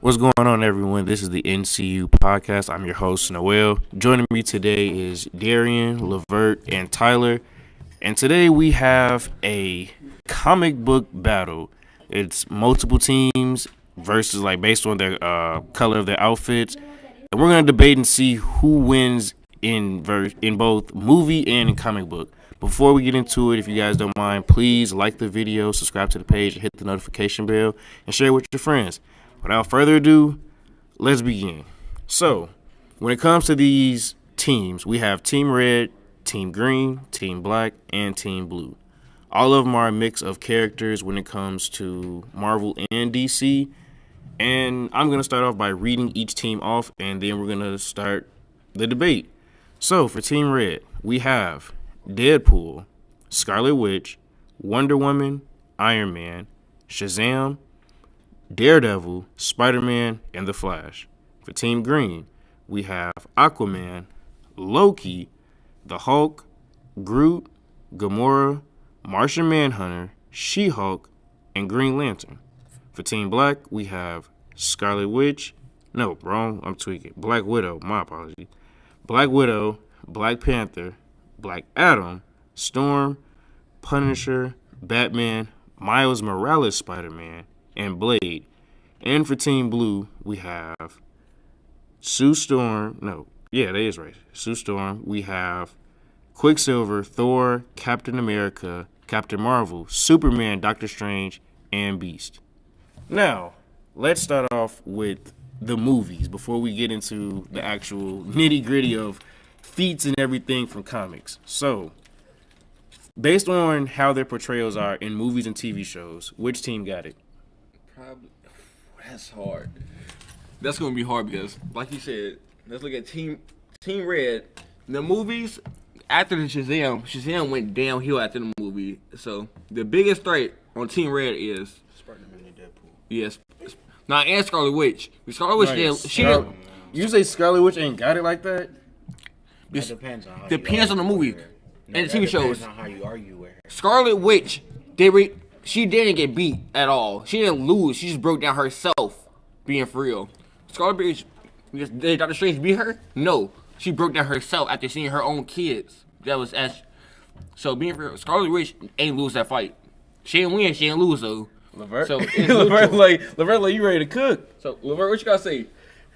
What's going on, everyone? This is the NCU podcast. I'm your host, Noel. Joining me today is Darian, Levert, and Tyler. And today we have a comic book battle. It's multiple teams versus based on their color of their outfits. And we're going to debate and see who wins in both movie and in comic book. Before we get into it, if you guys don't mind, please like the video, subscribe to the page, and hit the notification bell, and share it with your friends. Without further ado, let's begin. So, when it comes to these teams, we have Team Red, Team Green, Team Black, and Team Blue. All of them are a mix of characters when it comes to Marvel and DC. And I'm going to start off by reading each team off, and then we're going to start the debate. So, for Team Red, we have Deadpool, Scarlet Witch, Wonder Woman, Iron Man, Shazam, Daredevil, Spider-Man, and The Flash. For Team Green, we have Aquaman, Loki, the Hulk, Groot, Gamora, Martian Manhunter, She-Hulk, and Green Lantern. For Team Black, we have Scarlet Witch. No, wrong. I'm tweaking. Black Widow. My apologies. Black Widow, Black Panther, Black Adam, Storm, Punisher, Batman, Miles Morales Spider-Man, and Blade. And for Team Blue, we have Sue Storm. No, yeah, that is right. Sue Storm. We have Quicksilver, Thor, Captain America, Captain Marvel, Superman, Doctor Strange, and Beast. Now, let's start off with the movies before we get into the actual nitty-gritty of feats and everything from comics. So, based on how their portrayals are in movies and TV shows, which team got it? Probably. That's hard. That's going to be hard because, like you said, let's look at Team Red. The movies, after the Shazam went downhill after the movie. So, the biggest threat on Team Red is Spider-Man and Deadpool. Yes. Now, and Scarlet Witch. Scarlet Witch, You say Scarlet Witch ain't got it like that? That depends on how depends on the movie and the TV shows. Depends on how you argue with her. Scarlet Witch, she didn't get beat at all. She didn't lose. She just broke down herself, being for real. Scarlet Witch, did Doctor Strange beat her? No. She broke down herself after seeing her own kids. So being for real, Scarlet Witch ain't lose that fight. She ain't win, she ain't lose though. Levert? So Levert, like you ready to cook. So Levert, what you gotta say?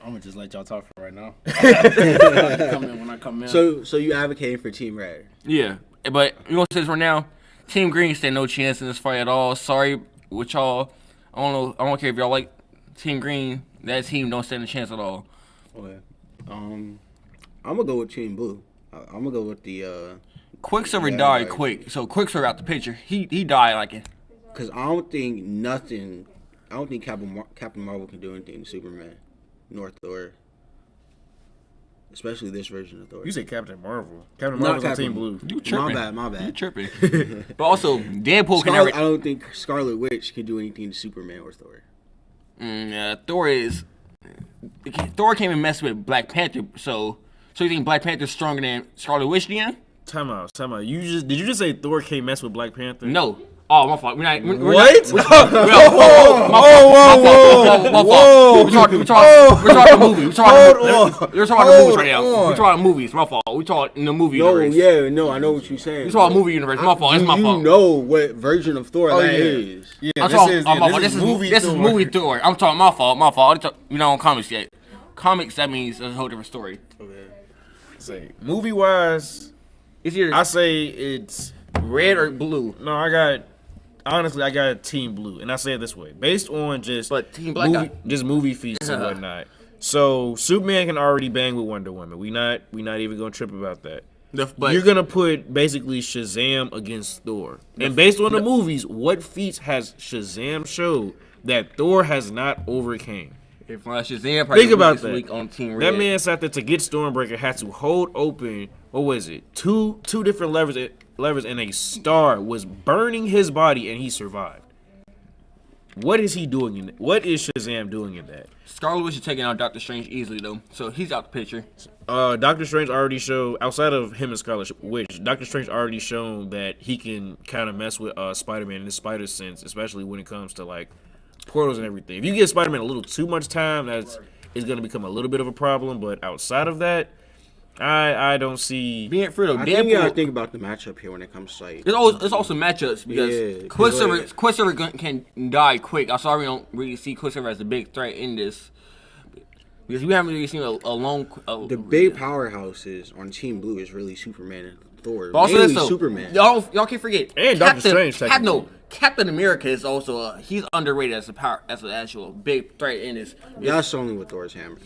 I'm gonna just let y'all talk for right now. When I come in. So you advocating for Team Red? Yeah, but you gonna say this right now? Team Green stand no chance in this fight at all. Sorry with y'all. I don't care if y'all like Team Green. That team don't stand a chance at all. Okay. I'm gonna go with Team Blue. I'm gonna go with the. Quicksilver died quick, so Quicksilver out the picture. He died like it. Because I don't think Captain Marvel can do anything to Superman, nor Thor. Especially this version of Thor. You say Captain Marvel. Captain Marvel's on Team Blue. You tripping. My bad. You tripping. But also, Deadpool can I don't think Scarlet Witch can do anything to Superman or Thor. Thor came and messed with Black Panther, so you think Black Panther's stronger than Scarlet Witch then? Time out. Did you just say Thor can't mess with Black Panther? No. Oh, my fault. What? My fault. We're talking movies. We're talking movies right now. We're talking movies. My fault. We're talking in the movie universe. No, I know what you're saying. We're talking movie universe. My fault. It's my fault. You know what version of Thor that is. Yeah, this is movie Thor. I'm talking my fault. We're not on comics yet. Comics, that means it's a whole different story. Okay. Say movie wise, I say it's red or blue. No, I got Team Blue, and I say it this way, based on just Team Black movie feats and whatnot. So Superman can already bang with Wonder Woman. We not even gonna trip about that. But you're gonna put basically Shazam against Thor, and based on the movies, what feats has Shazam showed that Thor has not overcame? If Shazam think about that. Week on Team Red. That man sat there to get Stormbreaker, had to hold open. What was it? Two different levers, and a star was burning his body, and he survived. What is he doing? What is Shazam doing in that? Scarlet Witch is taking out Doctor Strange easily, though, so he's out the picture. Doctor Strange already showed, outside of him and Scarlet Witch, Doctor Strange already shown that he can kind of mess with Spider-Man in his spider sense, especially when it comes to portals and everything. If you give Spider-Man a little too much time, it's going to become a little bit of a problem. But outside of that, I don't see. Being free though, I think you gotta think about the matchup here when it comes to like. It's also matchups because Quicksilver can die quick. I'm sorry we don't really see Quicksilver as a big threat in this. Because we haven't really seen a long. The big powerhouses on Team Blue is really Superman and Thor. But also Mainly so, Superman. Y'all can't forget. And Doctor Strange. Captain America is also he's underrated as an actual big threat in this. That's only with Thor's hammer.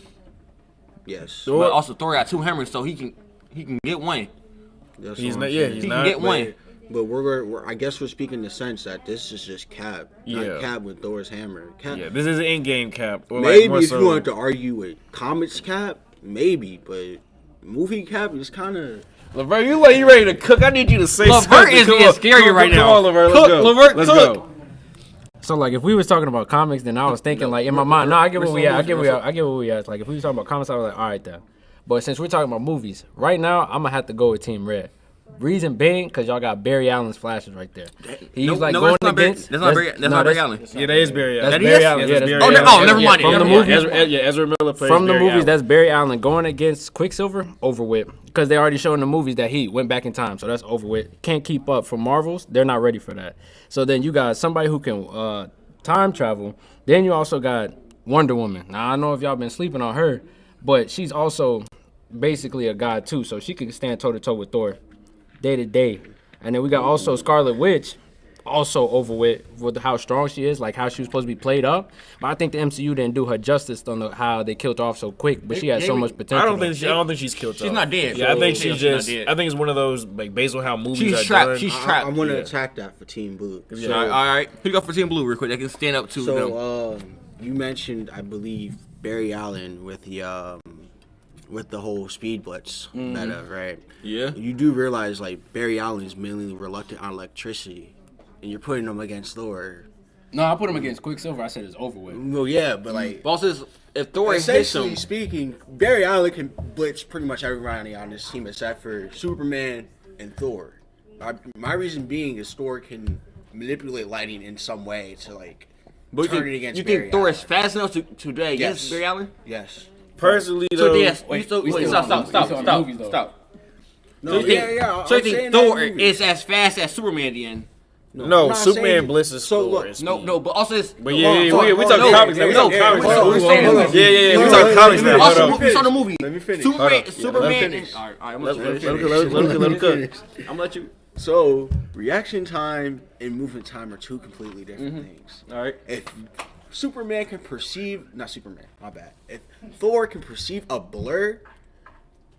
Yes. But also Thor got 2 hammers, so he can get one. That's He's all not. I'm Yeah, saying. he's He not. can get one. But we're I guess we're speaking in the sense that this is just Cap. Yeah. Not Cap with Thor's hammer. Cap. Yeah, this is an in-game Cap. Or Maybe more if so, you wanted to argue with comics Cap, maybe, but movie Cap is kind of. Levert, you like you ready to cook? I need you to say Levert something. is Come being on. scary right Come now. on, Levert, Cook, let's go. Levert, Let's cook. go. So like if we was talking about comics, then I was thinking like in my mind, no, I get where we at. I get where we at. Like if we was talking about comics, I was like, all right then. But since we're talking about movies, right now I'm gonna have to go with Team Red. Reason being, because y'all got Barry Allen's flashes right there. He's going against. That's not Barry Allen. Yeah, that is Barry Allen. That's Barry Allen. Yes, Yeah, that's that's Barry Barry Allen. never mind. From the Never mind. movie, Ezra Miller plays from the Barry movies, Allen. that's Barry Allen going against Quicksilver, over with. Because they already showed in the movies that he went back in time, so that's over with. Can't keep up for Marvels. They're not ready for that. So then you got somebody who can time travel. Then you also got Wonder Woman. Now, I know if y'all been sleeping on her, but she's also basically a god too, so she can stand toe-to-toe with Thor day to day. And then we got also Scarlet Witch, also over with how strong she is, like how she was supposed to be played up. But I think the MCU didn't do her justice on how they killed her off so quick. But she had so much potential. I don't think she's killed. She's not dead. Yeah, I think she's just. not dead. I think it's one of those like based on how movies She's are trapped. done. She's trapped. I want to attack that for Team Blue. Yeah. All right. Pick up for Team Blue real quick. They can stand up to them. So you mentioned, I believe, Barry Allen with the whole speed blitz meta, right? Yeah. You do realize like Barry Allen is mainly reluctant on electricity, and you're putting him against Thor. No, I put him against Quicksilver. I said it's over with. Well, yeah, but like Bosses, if Thor hits essentially him, speaking, Barry Allen can blitz pretty much everybody on this team except for Superman and Thor. My reason being is Thor can manipulate lighting in some way to like turn it against you Barry think Thor Allen. is fast enough to against Yes. Barry Allen? Yes. Personally, So though, yes, wait, stop. we still on the movies, though. No, So you think, yeah. so you I'm saying think that Thor movie. is as fast as Superman then? I'm no, not Superman saying- blesses So Thor. look, and No, speed. no, but also it's. But we talking no, comics now. We no, talking comics no, now. we're saying- Yeah, we talking comics now. Also, Hold on. we saw the movie. Let me finish. Superman. Hold on. Superman. finish. All right, I'm Let gonna him cook. I'm gonna let you. So, reaction time and movement time are two completely different things. All right. If Superman can perceive, not Superman, my bad. If Thor can perceive a blur,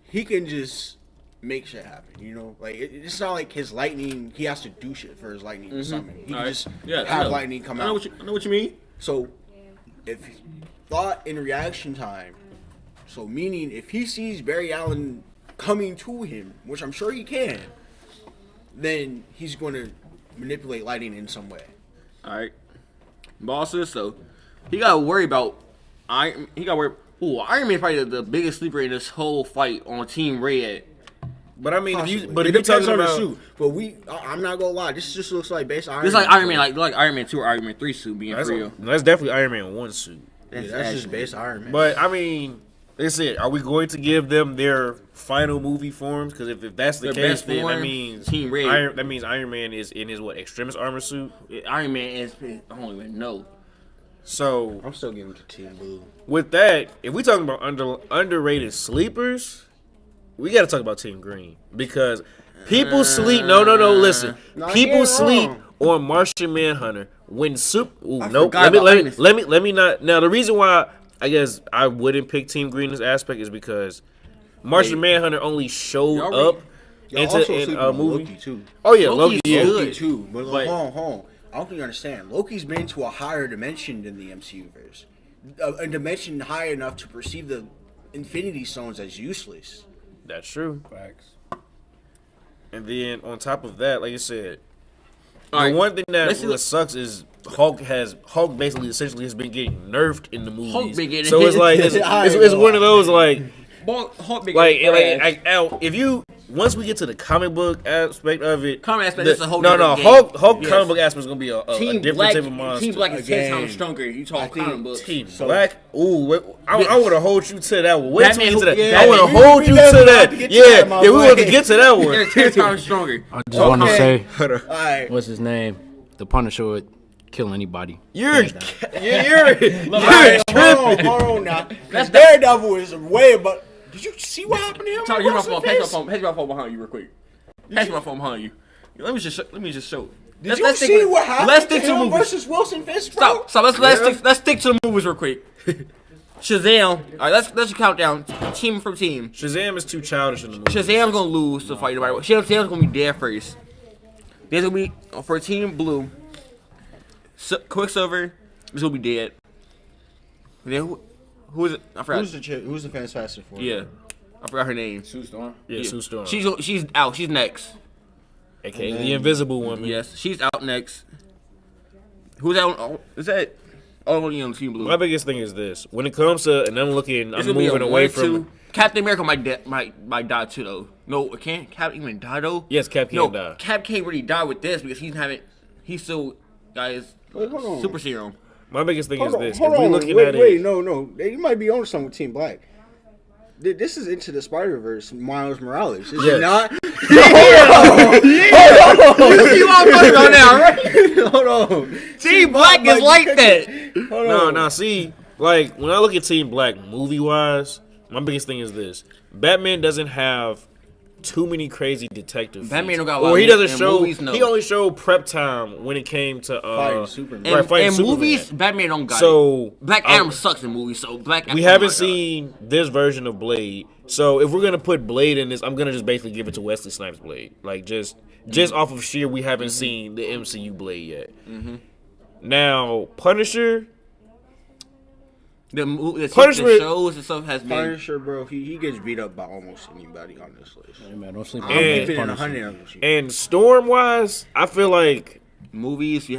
he can just make shit happen. You know, like it's not like his lightning. He has to do shit for his lightning to summon. He can just have lightning come I know out. I know what you mean. So, if thought and reaction time, so meaning if he sees Barry Allen coming to him, which I'm sure he can, then he's going to manipulate lighting in some way. All right. Bosses, so he got to worry about Iron. He got to worry. Ooh, Iron Man probably the biggest sleeper in this whole fight on Team Red. But I mean, if you Possibly. but It if you depends talking on the about suit. But I'm not gonna lie. This just looks like based on It's like Iron Man, like Iron Man 2 or Iron Man 3 suit being that's, real. that's definitely Iron Man 1 suit. That's just based on Iron Man. But I mean, that's it. Are we going to give them their final movie forms? Because if that's the Their case, best then that form, means Team Red. that means Iron Man is in his extremis armor suit. Iron Man is. I don't even know. So I'm still giving it to Team Blue. with that, if we talking about underrated sleepers, we got to talk about Team Green because people sleep. No, listen. No, People you're sleep wrong. on Martian Manhunter when nope. forgot about Ernest. Let me not. Now the reason why I guess I wouldn't pick Team Green in this aspect is because Martian Manhunter only showed Y'all up Y'all into also in sleeping a on movie. Loki too. Oh yeah, Loki's Loki. Yeah. good. Loki too. But But- hold on. I don't think you understand. Loki's been to a higher dimension than the MCU verse. A dimension high enough to perceive the Infinity Stones as useless. That's true. Facts. And then on top of that, like I said, All the right. one thing that Let's see really sucks is Hulk basically essentially has been getting nerfed in the movies. Hulk been so getting it's like I it's one of those like Hulk big if you once we get to the comic book aspect of it, Comic aspect, that's a whole no, different game. Hulk Yes. comic book aspect is gonna be a Team different Black, type of monster. Team Black is 10 times stronger. You I talk think comic books. Team Black. Ooh, I want to hold you to that one. Wait till we Batman get to that. who- yeah, I want to we- hold we you to definitely that. have to get to Yeah, that, my yeah, we boy. want to get to that one. They're 10 times stronger. I just want to say, All right. what's his name? The Punisher would kill anybody. You're All right, tripping. hold on now. That's Daredevil is way above. Did you see what happened to him? Tyler, here's my What's phone. his Pass my face? phone. Pass my phone behind you real quick. Pass my phone behind you. Let me just show. Did you see what happened Let's to stick to the him movies. versus Wilson Fisk, bro? Stop. Let's stick to the movies real quick. Shazam. All right, let's count down team for team. Shazam is too childish in the movie. Shazam's gonna lose to fight nobody. Shazam's gonna be dead first. There's gonna be for Team Blue. Quicksilver is gonna be dead. And then who is it? I forgot. Who's the Fantastic Four? Yeah, I forgot her name. Sue Storm. Yeah, Sue Storm. She's out. She's next. AKA the Invisible Woman. Yes, she's out next. Who's out? Is that? Oh, on Team Blue. My biggest thing is this: when it comes to, and I'm looking, It's I'm gonna be a moving away 1-2. from. Captain America might die too though. No, can't Cap even die though? Yes, Cap can't die. Cap can't really die with this because he's still guys Wait, hold on. super serum. My biggest thing is this: Hold if we're on, looking wait, at wait, it, no. You might be on something with Team Black. This is Into the Spider-Verse, Miles Morales. Is Yes. it not? You see what I'm talking about now, right? Hold on. Team Black is like that. Hold no, on. no. See, like when I look at Team Black movie wise, my biggest thing is this: Batman doesn't have too many crazy detective. Batman feats. don't got a lot or he of doesn't in show. movies, no. He only showed prep time when it came to Fighting Superman. Right, fighting In Superman. movies, Batman don't got it. So Black Adam sucks in movies, so Black Adam. we oh haven't my God. seen this version of Blade. So if we're gonna put Blade in this, I'm gonna just basically give it to Wesley Snipes' Blade. Like just off of sheer we haven't seen the MCU Blade yet. Now Punisher, The Punishment- shows and stuff has been. Punisher, bro, he gets beat up by almost anybody on this list. Hey, man, don't sleep on I'm And- keeping it Punisher. 100 of them. and Storm wise, I feel like Movies,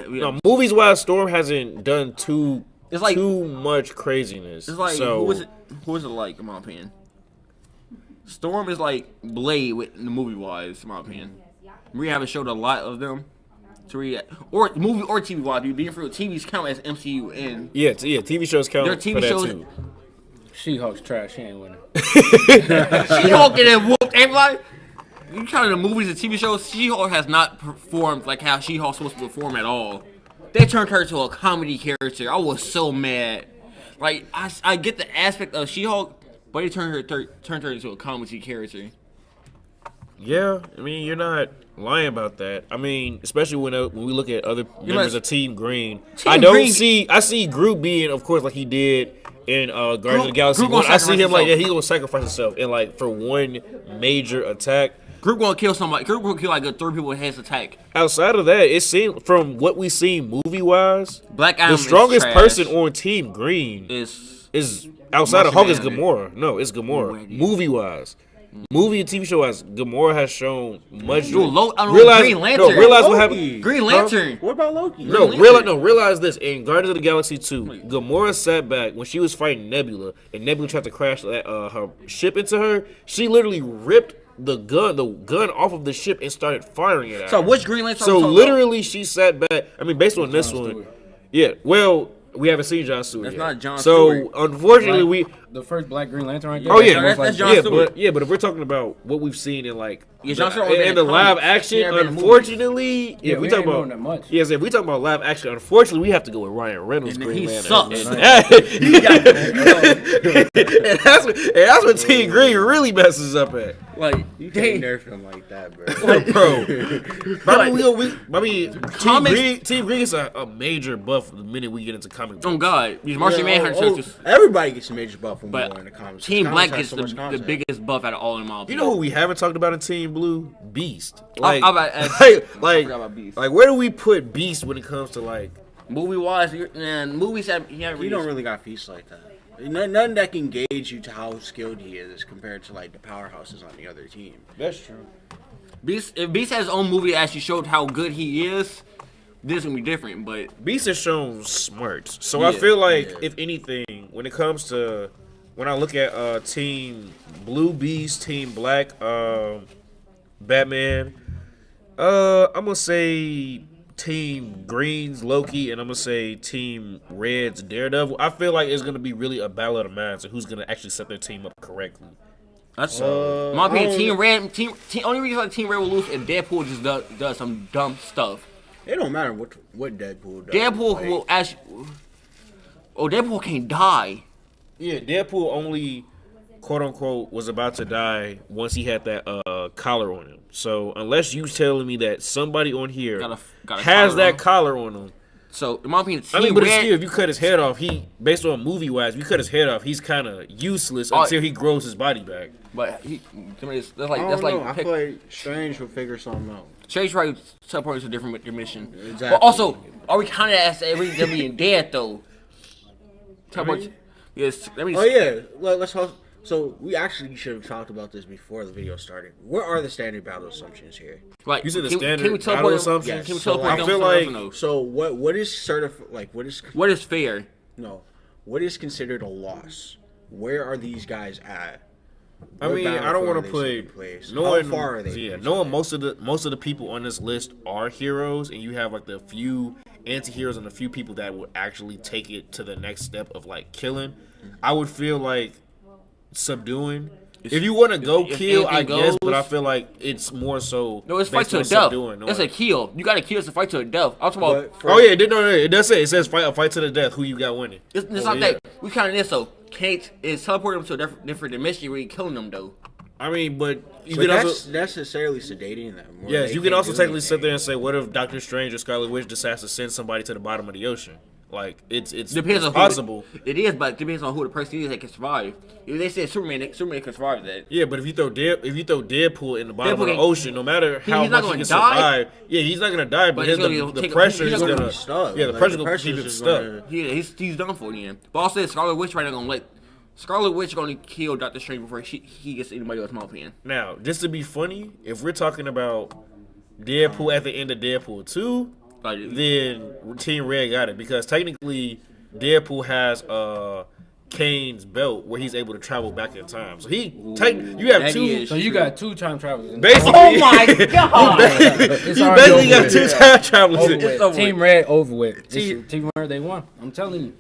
movies wise, Storm hasn't done too It's like- too much craziness. it's like so, who is it like in my opinion? Storm is like Blade with the movie wise, in my opinion. We haven't showed a lot of them to read, or movie or TV wise. Being for TVs count as MCU and yeah, TV shows count their TV for that shows. too. She-Hulk's trash. She ain't winning. She-Hulk and whooped everybody. You count the movies and TV shows. She-Hulk has not performed like how She-Hulk's supposed to perform at all. They turned her to a comedy character. I was so mad. Like I get the aspect of She-Hulk, but they turned her into a comedy character. Yeah, I mean you're not lying about that. I mean, especially when we look at other members of Team Green, I see Groot being, of course, like he did in Guardians of the Galaxy. Groot gonna I see him sacrifice like himself. he gonna sacrifice himself and like for one major attack. Groot gonna kill somebody. Groot gonna kill like a 3 people with heads attack. Outside of that, it seemed from what we seen movie wise, Black Adam the strongest is person trash. on Team Green is is outside of Hulk is Martian Gamora. No, it's Gamora. Where do you- Movie wise. Movie and TV show wise, Gamora has shown much. Green Lantern. Realize what happened. Green Lantern. What about Loki? No, Lantern. realize this. In Guardians of the Galaxy 2, Gamora sat back when she was fighting Nebula, and Nebula tried to crash her ship into her. She literally ripped the gun off of the ship and started firing it at So her. which Green Lantern? So are we talking literally, she sat back. I mean, based on this John one, Stewart. yeah. Well, we haven't seen John Stewart That's yet. not John so Stewart. unfortunately, The first Black Green Lantern right there. Oh yeah, that's John Stewart. but if we're talking about what we've seen in like Yeah, John Stewart only been in in the live comics. action, He never been in unfortunately, Yeah, if we we talk ain't about knowing that much. yes, if we talk about live action, unfortunately, we have to go with Ryan Reynolds. And Green he Lantern. sucks. And that's what Team Green really messes up at. Like You they, can't nerf him like that, bro. Bro, I mean, Comics- Team Green is a major buff the minute we get into comic books. oh God, these Martian Manhunter just. Everybody gets a major buff when we go But in the comics. Team Comics Black has gets so much the content. biggest buff out of all in my You opinion. know who we haven't talked about in Team Blue? Beast. I'm about to ask- like, forgot about Beast. like, where do we put Beast when it comes to like? Movie wise, and movies have He don't really got feats like that. Nothing that can gauge you to how skilled he is compared to like the powerhouses on the other team. That's true. Beast. If Beast has his own movie that actually showed how good he is, this is gonna be different. But Beast has shown smarts, so I Yeah, feel like yeah. if anything, when it comes to when I look at Team Blue Beast, Team Black, Batman. I'm gonna say Team Green's Loki, and I'm gonna say Team Red's Daredevil. I feel like it's gonna be really a battle of the minds of who's gonna actually set their team up correctly. That's in my opinion. Team Red. Only reason like Team Red will lose if Deadpool just does some dumb stuff. It don't matter what Deadpool does. Deadpool will actually. Oh, Deadpool can't die. Yeah, Deadpool only, quote unquote, was about to die once he had that collar on him. So unless you telling me that somebody on here Got a has collar that on. collar on him. So in my opinion, I mean, but Red, still, if you cut his head off, he, based on movie wise, if you cut his head off, he's kind of useless until he grows his body back. But that's I like don't know. I feel like Strange will figure something out. Strange right teleporting to a different dimension. Exactly. But also, are we kind of as everything being dead though? Teleport. Yes. Let me. Oh yeah, let's hope. So we actually should have talked about this before the video started. What are the standard battle assumptions here? Like, You said the can standard we battle teleport them? assumptions? Can we Yes. teleport So them I feel somewhere else like- or no? So what is certified? Like what is What is fair? no? What is considered a loss? Where are these guys at? I mean, I don't want to play. How far are they? Yeah, knowing most of the people on this list are heroes, and you have like the few anti-heroes and a few people that would actually take it to the next step of like killing. I would feel like subduing. If you want to go if kill, I anything guess, goes- but I feel like it's more so. No, it's fight based to a on death. subduing. That's a kill. You gotta kill to fight to a death. I'm talking about. But for- Oh yeah, it does say it says fight to the death. Who you got winning? It's Oh, not yeah. that. We kind of this so. Kate is teleporting them to a different dimension where you killing them though. I mean, but you But can that's also. necessarily sedating them. where Yes, they you can can't also do technically sit anything. there and say, what if Doctor Strange or Scarlet Witch decides to send somebody to the bottom of the ocean? Like, it's Depends on possible. It is, but it depends on who the person is that can survive. If they said Superman can survive that. Yeah, but if you throw Deadpool in the bottom Deadpool of the can- ocean, no matter how he's not much he gonna can die. survive, yeah, he's not gonna die. But But his, he's gonna the take- pressure he's is gonna gonna be stuck. yeah, the Like, pressure the gonna keep pressure's him just stuck. gonna- Yeah, he's done for then. But also Scarlet Witch right now gonna let Scarlet Witch gonna kill Doctor Strange before he gets anybody else. In my opinion. Now, just to be funny, if we're talking about Deadpool at the end of Deadpool 2, Like, then Team Red got it because technically Deadpool has Kane's belt where he's able to travel back in time. So you have that two. is- So you got two time travelers. in Basically, Oh my god! It's you already basically over got two with. time travelers. Over in- with. Team Red over with. Team- Team Red, they won. I'm telling you.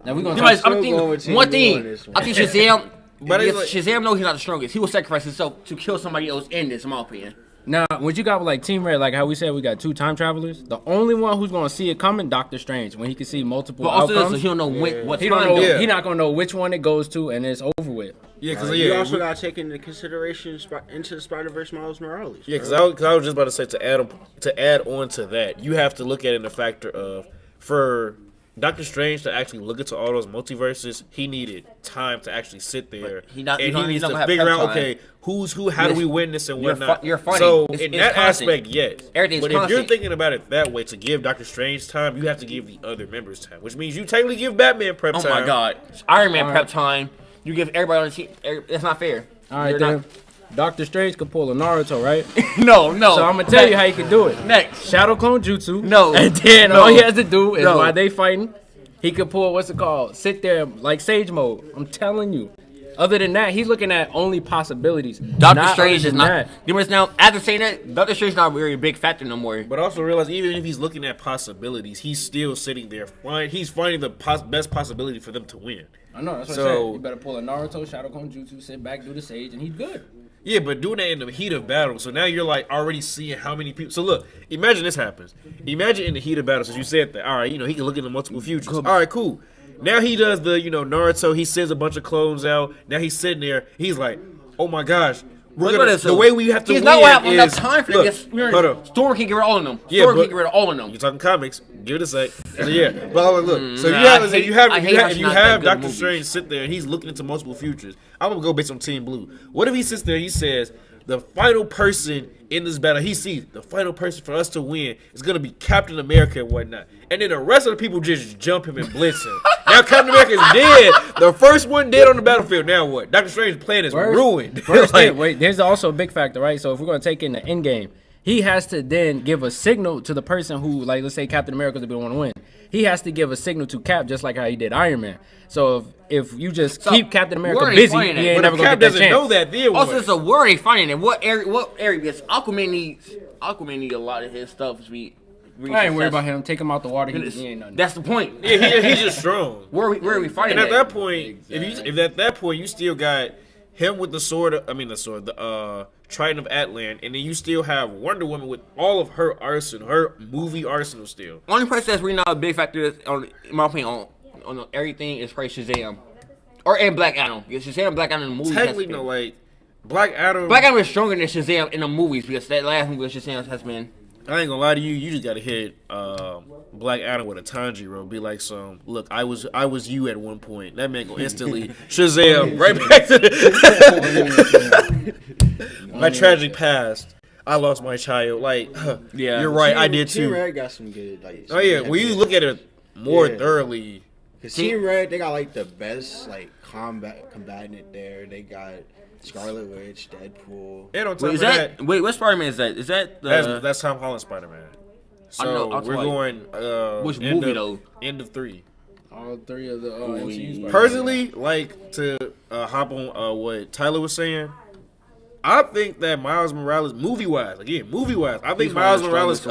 Now we're gonna Anyways, talk. I'm still going with thinking Team one Blue on thing. this one. I think Shazam. But But it's like- Shazam knows he's not the strongest. He will sacrifice himself to kill somebody else in this. In my opinion. Now, what you got with like Team Red, like how we said we got two time travelers. The only one who's gonna see it coming, Doctor Strange, when he can see multiple But also, outcomes. he don't know what He don't time know. though. Yeah. He not gonna know which one it goes to, and it's over with. Yeah, because You yeah, also got to take into consideration into the Spider-Verse Miles Morales. yeah, because I was just about to say to add on to that, you have to look at it in the factor of for Doctor Strange to actually look into all those multiverses, he needed time to actually sit there He not- and he's not- he he's needs not to gonna have figure prep out time. okay who's who, how do we win this and You're whatnot. you're fighting. So It's in that constant. aspect, yes. Everything's But if you're constant. thinking about it that way, to give Doctor Strange time, you have to give the other members time, which means you technically give Batman prep Oh time. my god, Iron Man All prep right. time. You give everybody on the team. That's not fair. All right, You're then. Doctor Strange could pull a Naruto, right? No, no. So I'm gonna tell you how you can do it. Next. Shadow Clone Jutsu. No. And then No. all he has to do is No. while they fighting, he could pull what's it called? Sit there like Sage Mode. I'm telling you. Other than that, he's looking at only possibilities. Doctor Not Strange other is than not. that. Difference now. After saying that, Doctor Strange is not really a big factor no more. But also realize, even if he's looking at possibilities, he's still sitting there. He's finding the best possibility for them to win. I know, that's what So- I said. You better pull a Naruto, Shadow Clone Jutsu, sit back, do the Sage, and he's good. Yeah, but doing that in the heat of battle. So now you're like already seeing how many people. So look, imagine this happens. Imagine in the heat of battle, since you said that, all right, he can look into multiple futures. All right, cool. Now he does the, Naruto, he sends a bunch of clones out. Now he's sitting there. He's like, oh my gosh. The way we have to He's win not gonna have enough is, time for look, this. hold up. Storm can get rid of all of them. Yeah, Storm but- can get rid of all of them. You're talking comics. Give it a sec. So, yeah, but look. So Nah, you have, I hate- if you have, I if hate you how have, she's if you not that have good at Doctor movies. Strange sit there and he's looking into multiple futures. I'm gonna go based on Team Blue. What if he sits there? And he says the final person in this battle, he sees the final person for us to win is gonna be Captain America and whatnot, and then the rest of the people just jump him and blitz him. Now Captain America is dead. The first one dead on the battlefield. Now what? Doctor Strange's plan is ruined. First Like, thing, wait, there's also a big factor, right? So if we're gonna take in the end game, he has to then give a signal to the person who, like, let's say Captain America doesn't want to win. He has to give a signal to Cap, just like how he did Iron Man. So if you just keep Captain America busy, he ain't never gonna get that chance. Cap doesn't know that. Then also, it's a word they finding it. What area? Because Aquaman needs a lot of his stuff to be. I ain't worried about him. Take him out the water. He ain't nothing. That's the point. Yeah, he's just strong. Where are we fighting? And at that point, if at that point you still got him with the Trident of Atlan, and then you still have Wonder Woman with all of her arsenal, her movie arsenal still. Only person that's really not a big factor in my opinion on everything is probably Shazam, and Black Adam. Because Shazam and Black Adam in the movies. Technically, no, like Black Adam. Black Adam is stronger than Shazam in the movies because that last movie of Shazam has been. I ain't gonna lie to you. You just gotta hit Black Adam with a Tanjiro. Be like look, I was you at one point. That man go instantly Shazam right back to my tragic past. I lost my child. Like, yeah, you're right. I did too. Team Red got some good. Like, oh yeah, when you look at it more thoroughly, because Team Red they got like the best like combatant there. They got Scarlet Witch, Deadpool. And on top of that, what Spider-Man is that? Is that that's Tom Holland Spider-Man. So we're going. Which movie though? End of 3. All 3 of the MCU. Personally, like to hop on what Tyler was saying. I think that Miles Morales, movie-wise, I think Miles Morales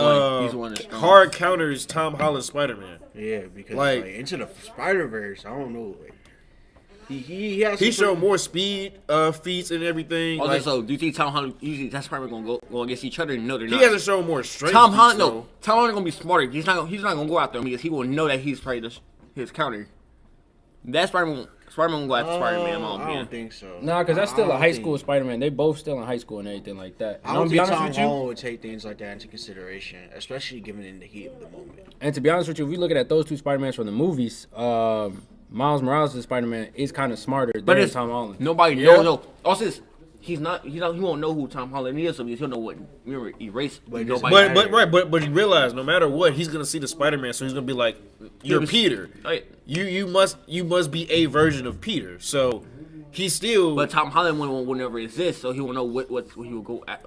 hard counters Tom Holland's Spider-Man. Yeah, because like Into the Spider-Verse, I don't know. Like, he showed more speed feats and everything. Okay, so do you think Tom Holland usually that's probably gonna go against each other? No, they're not. He hasn't shown more strength. Tom Holland gonna be smarter. He's not gonna go out there because he will know that he's probably his counter. That's Spider-Man gonna go after Spider-Man. I don't think so. Nah, because that's still a high school Spider-Man. They both still in high school and everything like that. I don't think Tom Holland would take things like that into consideration, especially given in the heat of the moment. And to be honest with you, if we look at those 2 Spider-Mans from the movies, Miles Morales' Spider-Man is kind of smarter than Tom Holland. Nobody knows. No. Also, he won't know who Tom Holland is, so he'll know what. Remember, erase. But you realize no matter what, he's gonna see the Spider-Man, so he's gonna be like, "You're Peter. Right. You must be a version of Peter." So he's still. But Tom Holland will never exist, so he will know what he will go at.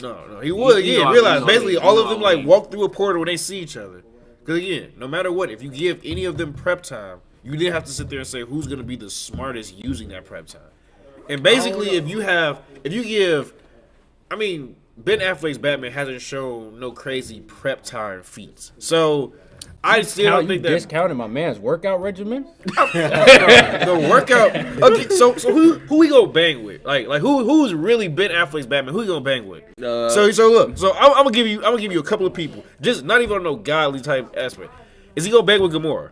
No, he would. Yeah, realize basically all of them like walk through a portal when they see each other. Because again, no matter what, if you give any of them prep time. You didn't have to sit there and say who's going to be the smartest using that prep time. And basically, if you give, I mean, Ben Affleck's Batman hasn't shown no crazy prep time feats. So I still don't think that. Discounted my man's workout regimen. The workout. Okay, so who we gonna bang with? Like who's really Ben Affleck's Batman? Who we gonna bang with? So look. So I'm gonna give you a couple of people. Just not even on no godly type aspect. Is he gonna bang with Gamora?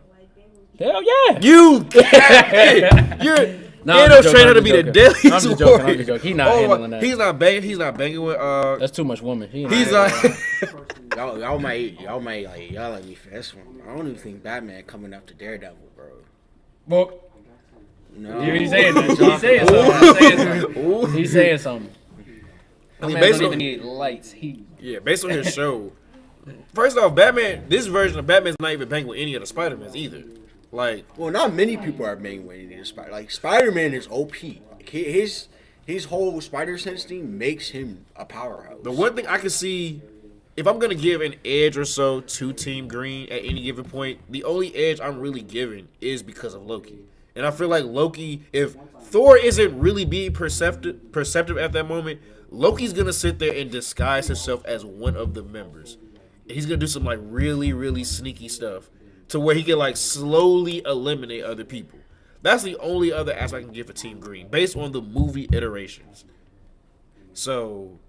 Hell yeah! You're Thanos trained her to be the deadliest warrior. I'm just joking. He's not handling that. He's not banging with. That's too much woman. He's not. y'all might like me for this one. I don't even think Batman coming after Daredevil, bro. Well, no. He's saying that. He's saying something. I mean, based on need lights. Based on his show. First off, Batman. This version of Batman's not even banging with any of the Spider-Mans either. Like, well, not many people are banging with any of the Spider. Like, Spider-Man is OP. Like, his whole Spider Sense thing makes him a powerhouse. The one thing I can see, if I'm gonna give an edge or so to Team Green at any given point, the only edge I'm really giving is because of Loki. And I feel like Loki, if Thor isn't really being perceptive at that moment, Loki's gonna sit there and disguise himself as one of the members. And he's gonna do some like really, really sneaky stuff to where he can like slowly eliminate other people. That's the only other aspect I can give for Team Green based on the movie iterations. So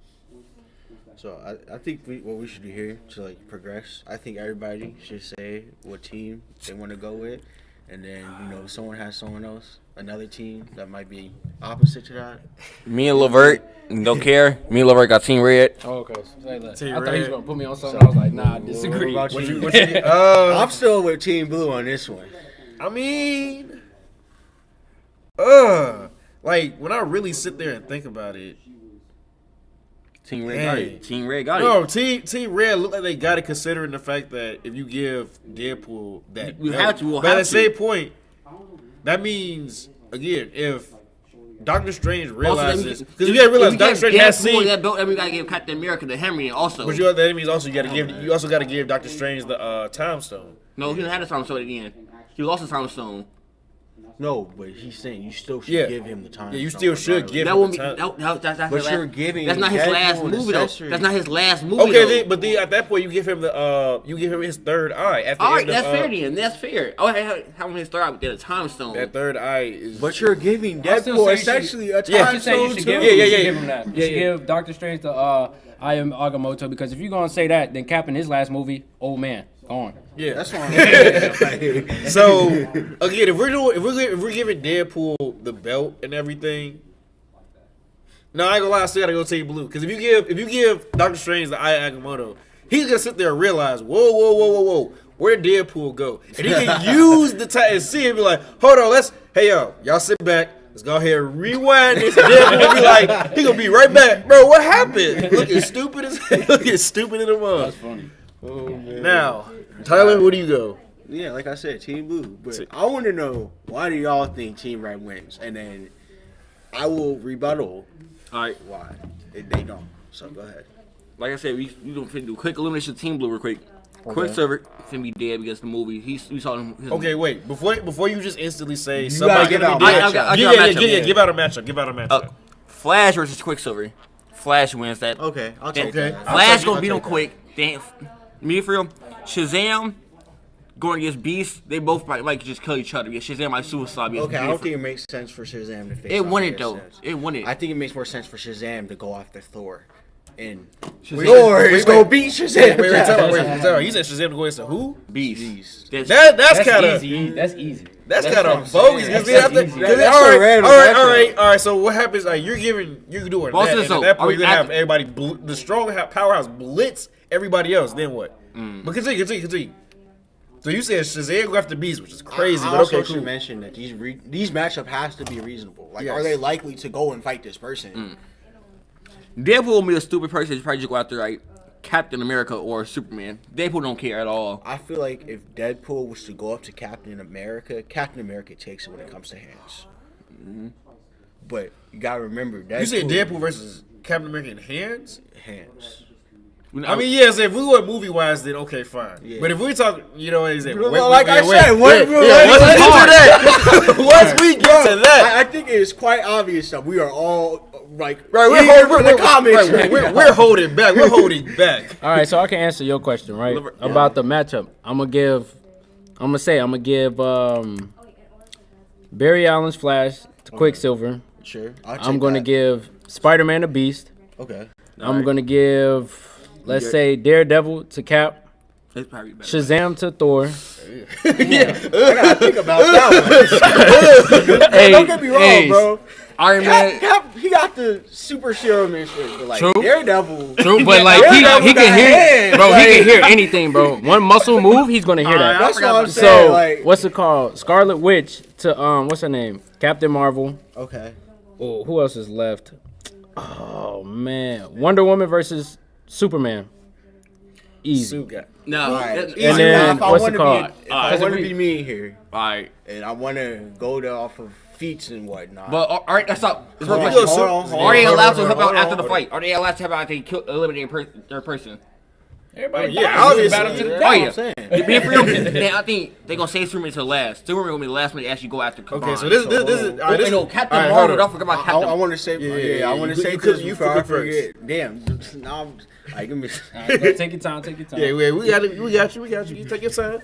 I think what we should do here to like progress. I think everybody should say what team they want to go with, and then if someone has someone else, another team that might be opposite to that. Me and Levert don't care. Me and Levert got Team Red. Oh, okay. Say that. Team I thought Red. he was gonna put me on something. I was like, nah, I disagree. What about you? I'm still with Team Blue on this one. I mean, like when I really sit there and think about it, Team Red got it. Team Red got it. No, Team Red look like they got it, considering the fact that if you give Deadpool that, we have to. But at the same point, that means again, if Doctor Strange Also, realizes because you gotta realize Doctor Strange has seen that belt, then we gotta give Captain America the hammer also. But that means also you also gotta give Doctor Strange the time stone. No, he didn't have the time stone again. He lost the time stone. No, but he's saying you still should give him the time. Yeah, you still should give That him won't the be. time. That's you're giving. That's not his last movie though. That's not his last movie. Okay, but at that point you give him his third eye. At the All right, end that's of, fair then. That's fair. Oh, how many start out with a time stone? That third eye is. But you're giving Deadpool essentially a time stone too. Give him that. You should give Doctor Strange the I am Agamotto because if you're gonna say that, then Cap in his last movie, old man, gone. Yeah, that's fine. So again, if we're giving Deadpool the belt and everything, no, I ain't gonna lie, I still gotta go Team Blue because if you give Doctor Strange the Eye of Agamotto, he's gonna sit there and realize, whoa, where did Deadpool go? And he can use the time and see and be like, hold on, y'all sit back. Let's go ahead and rewind this. Deadpool will be like, he gonna be right back, bro. What happened? Looking stupid as a mug. That's funny. Oh, man. Now, Tyler, where do you go? Yeah, like I said, Team Blue. But I want to know, why do y'all think Team Red wins? And then I will rebuttal. All right, why they don't. So go ahead. like I said, we don't do quick elimination of Team Blue real quick. Quicksilver finna be dead because the movie. We saw him. Okay, wait. Before you just instantly say You somebody's gotta gonna be give dead. out Give out a matchup. Flash versus Quicksilver. Flash wins that. Okay, I'll take Okay. that. Flash gonna beat him quick. Damn, me for real. Shazam going against Beast. They both might just kill each other. Yeah, Shazam might suicide. Okay, I don't think it makes sense for Shazam to face. It off won it against though. this. It won it. I think it makes more sense for Shazam to go after Thor. And Shazam- Thor is gonna beat Shazam. Wait, tell me. He said Shazam to go against who? Beast. That's kind of easy. That's easy. That's kind of bogus. That's easy. All right. So what happens? Like you're doing that, and at that point you're gonna have everybody, the strong powerhouse blitz everybody else. Then what? But continue. So you said Shazam go after Beast, which is crazy. I But also okay, should cool. mention that these matchup has to be reasonable. Like, Yes. are they likely to go and fight this person? Deadpool will be a stupid person to probably just go after like Captain America or Superman. Deadpool don't care at all. I feel like if Deadpool was to go up to Captain America takes it when it comes to hands. But you gotta remember, Deadpool, You said Deadpool versus Captain America in hands. hands. I mean, yes. If we were movie wise, then okay, fine. Yeah. But if we talk, you know, what is it? Like I said, once we get to that, I think it is quite obvious that we are all like we're comics. We're holding back. We're holding back. All right, so I can answer your question, right? About the matchup. I'm gonna give Barry Allen's Flash to Quicksilver. Sure. I'm gonna give Spider-Man to Beast. Okay. I'm gonna give, let's say, Daredevil to Cap. It's probably better. Shazam to Thor. I gotta think about that one. Hey, Don't get me wrong, bro. Iron Man. Cap, he got the super serum and shit, but like True. Daredevil. True, but like he can hear, bro. He can hear anything, bro. One muscle move, he's gonna hear that. That's what I'm saying. So Like, what's it called? Scarlet Witch to what's her name? Captain Marvel. okay. Oh, who else is left? Oh man, Wonder Woman versus Superman. Easy. Sue guy. No. Right. that's- And then If I what's wanna it called? If I want to we- be me here, Alright. and I want to go off of feats and whatnot. But alright, that's not. Hold on. Are they allowed to help hold out on, after the hold fight? Are they allowed to help out if they eliminate their person? Everybody, Yeah, obviously. Oh That's yeah. what I'm saying. Being for real, then I think they're gonna save Superman to last. Superman gonna be the last one to actually go after. Okay, so this is. all right, this no, is- Captain all right, Marvel. hold Don't on. forget about I Captain. want to say, I want to you say could- this you before I could first. forget. Damn, now I give me. take your time. Yeah, we got you. You take your time.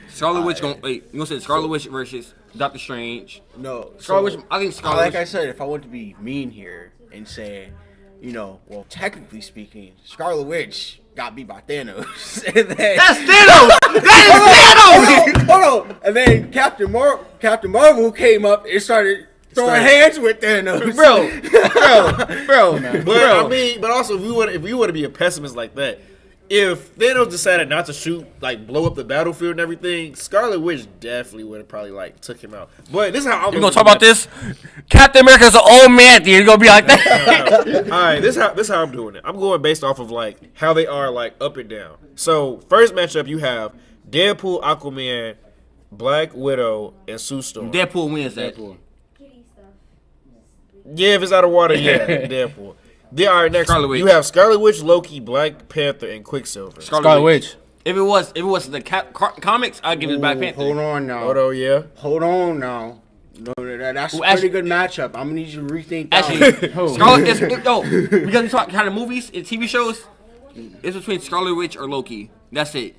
Scarlet Witch gonna wait. You gonna say Scarlet Witch versus Doctor Strange? No, Scarlet Witch. I think Scarlet like Witch. I said, if I want to be mean here and say, well, technically speaking, Scarlet Witch got beat by Thanos. And then, That's Thanos. That is Thanos. hold on. And then Captain Marvel came up and started throwing hands with Thanos, bro. But I mean, but also if we want to be a pessimist like that, if Thanos decided not to shoot, like blow up the battlefield and everything, Scarlet Witch definitely would have probably like took him out. But this is how I'm You gonna talk about this? Captain America's an old man. Dude. You gonna be like that? All right, this is how I'm doing it. I'm going based off of like how they are like up and down. So first matchup you have Deadpool, Aquaman, Black Widow, and Sue Storm. Deadpool wins that. Yeah, if it's out of water, yeah, Deadpool. All right, next Scarlet Witch. you have Scarlet Witch, Loki, Black Panther, and Quicksilver. Scarlet Witch. If it was the comics, I'd give it Black Panther. Hold on now. Hold on, yeah. No, that's a Well, pretty good matchup. I'm gonna need you to rethink that. Actually, Who? Scarlet is because we talk kind of movies and TV shows. It's between Scarlet Witch or Loki. That's it.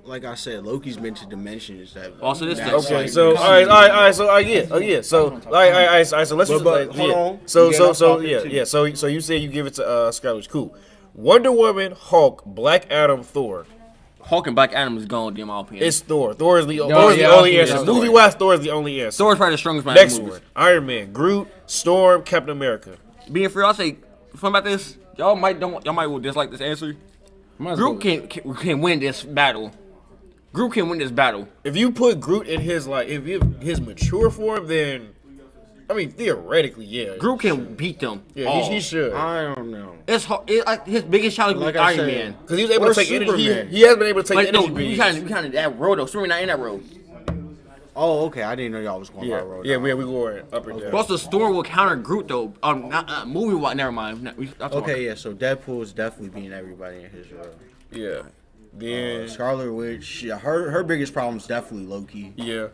Like I said, Loki's been to dimensions that. Also, this that's Okay, like- so all right. So yeah. So all right. So let's just But hold on. So You got enough talking yeah, too. yeah. So you say you give it to Scarlet Witch. Cool. Wonder Woman, Hulk, Black Adam, Thor. Hulk and Black Adam is gone, in my opinion. It's Thor. Thor is the yeah, only yeah, answer. yeah. Movie wise, Thor is the only answer. Thor's probably the strongest man Next in the one, movies. Iron Man, Groot, Storm, Captain America. Being free, I'll say, fun about this. Y'all might will dislike this answer. Groot can win this battle. Groot can win this battle. If you put Groot in his his mature form, then I mean theoretically, yeah. Groot can beat them. Yeah, all. he should. I don't know. It's his biggest challenge Like was I Iron said, Man. Because he was able Or to take energy. Superman. He has been able to take Like no, energy. we beams. kind of that road though. Superman not in that road. Oh, okay. I didn't know y'all was going by road. Yeah, we going up and down. But also, Storm will counter Groot though. Not movie wise. Never mind. Okay, yeah. So Deadpool is definitely beating everybody in his role. Yeah. Then Scarlet Witch, yeah, her biggest problem is definitely Loki. yeah.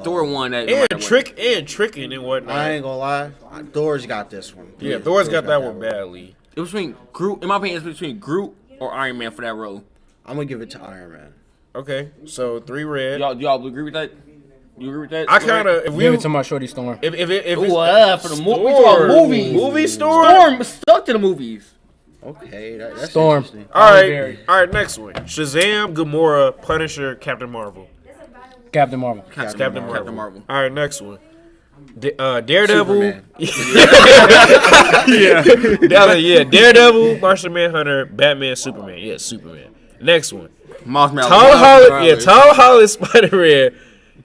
Thor won that. And tricking and whatnot. I ain't gonna lie, Thor's got this one. Yeah, Thor's got that one badly. It was between Groot. In my opinion, it's between Groot or Iron Man for that role. I'm gonna give it to Iron Man. Okay, so 3 red. Y'all agree with that? You agree with that? I kind of if we Give it to my shorty Storm. if it's for the we talking movies. movie Storm. Storm stuck to the movies. Okay, that's Storm. interesting. All right, next one. Shazam, Gamora, Punisher, Captain Marvel. Captain Marvel. Captain Marvel. Captain Marvel. All right, next one. Daredevil. Superman. yeah, Daredevil, Martian Manhunter, Batman, Superman. Yeah, Superman. Next one. Miles Morales. Tom Holland, Spider-Man,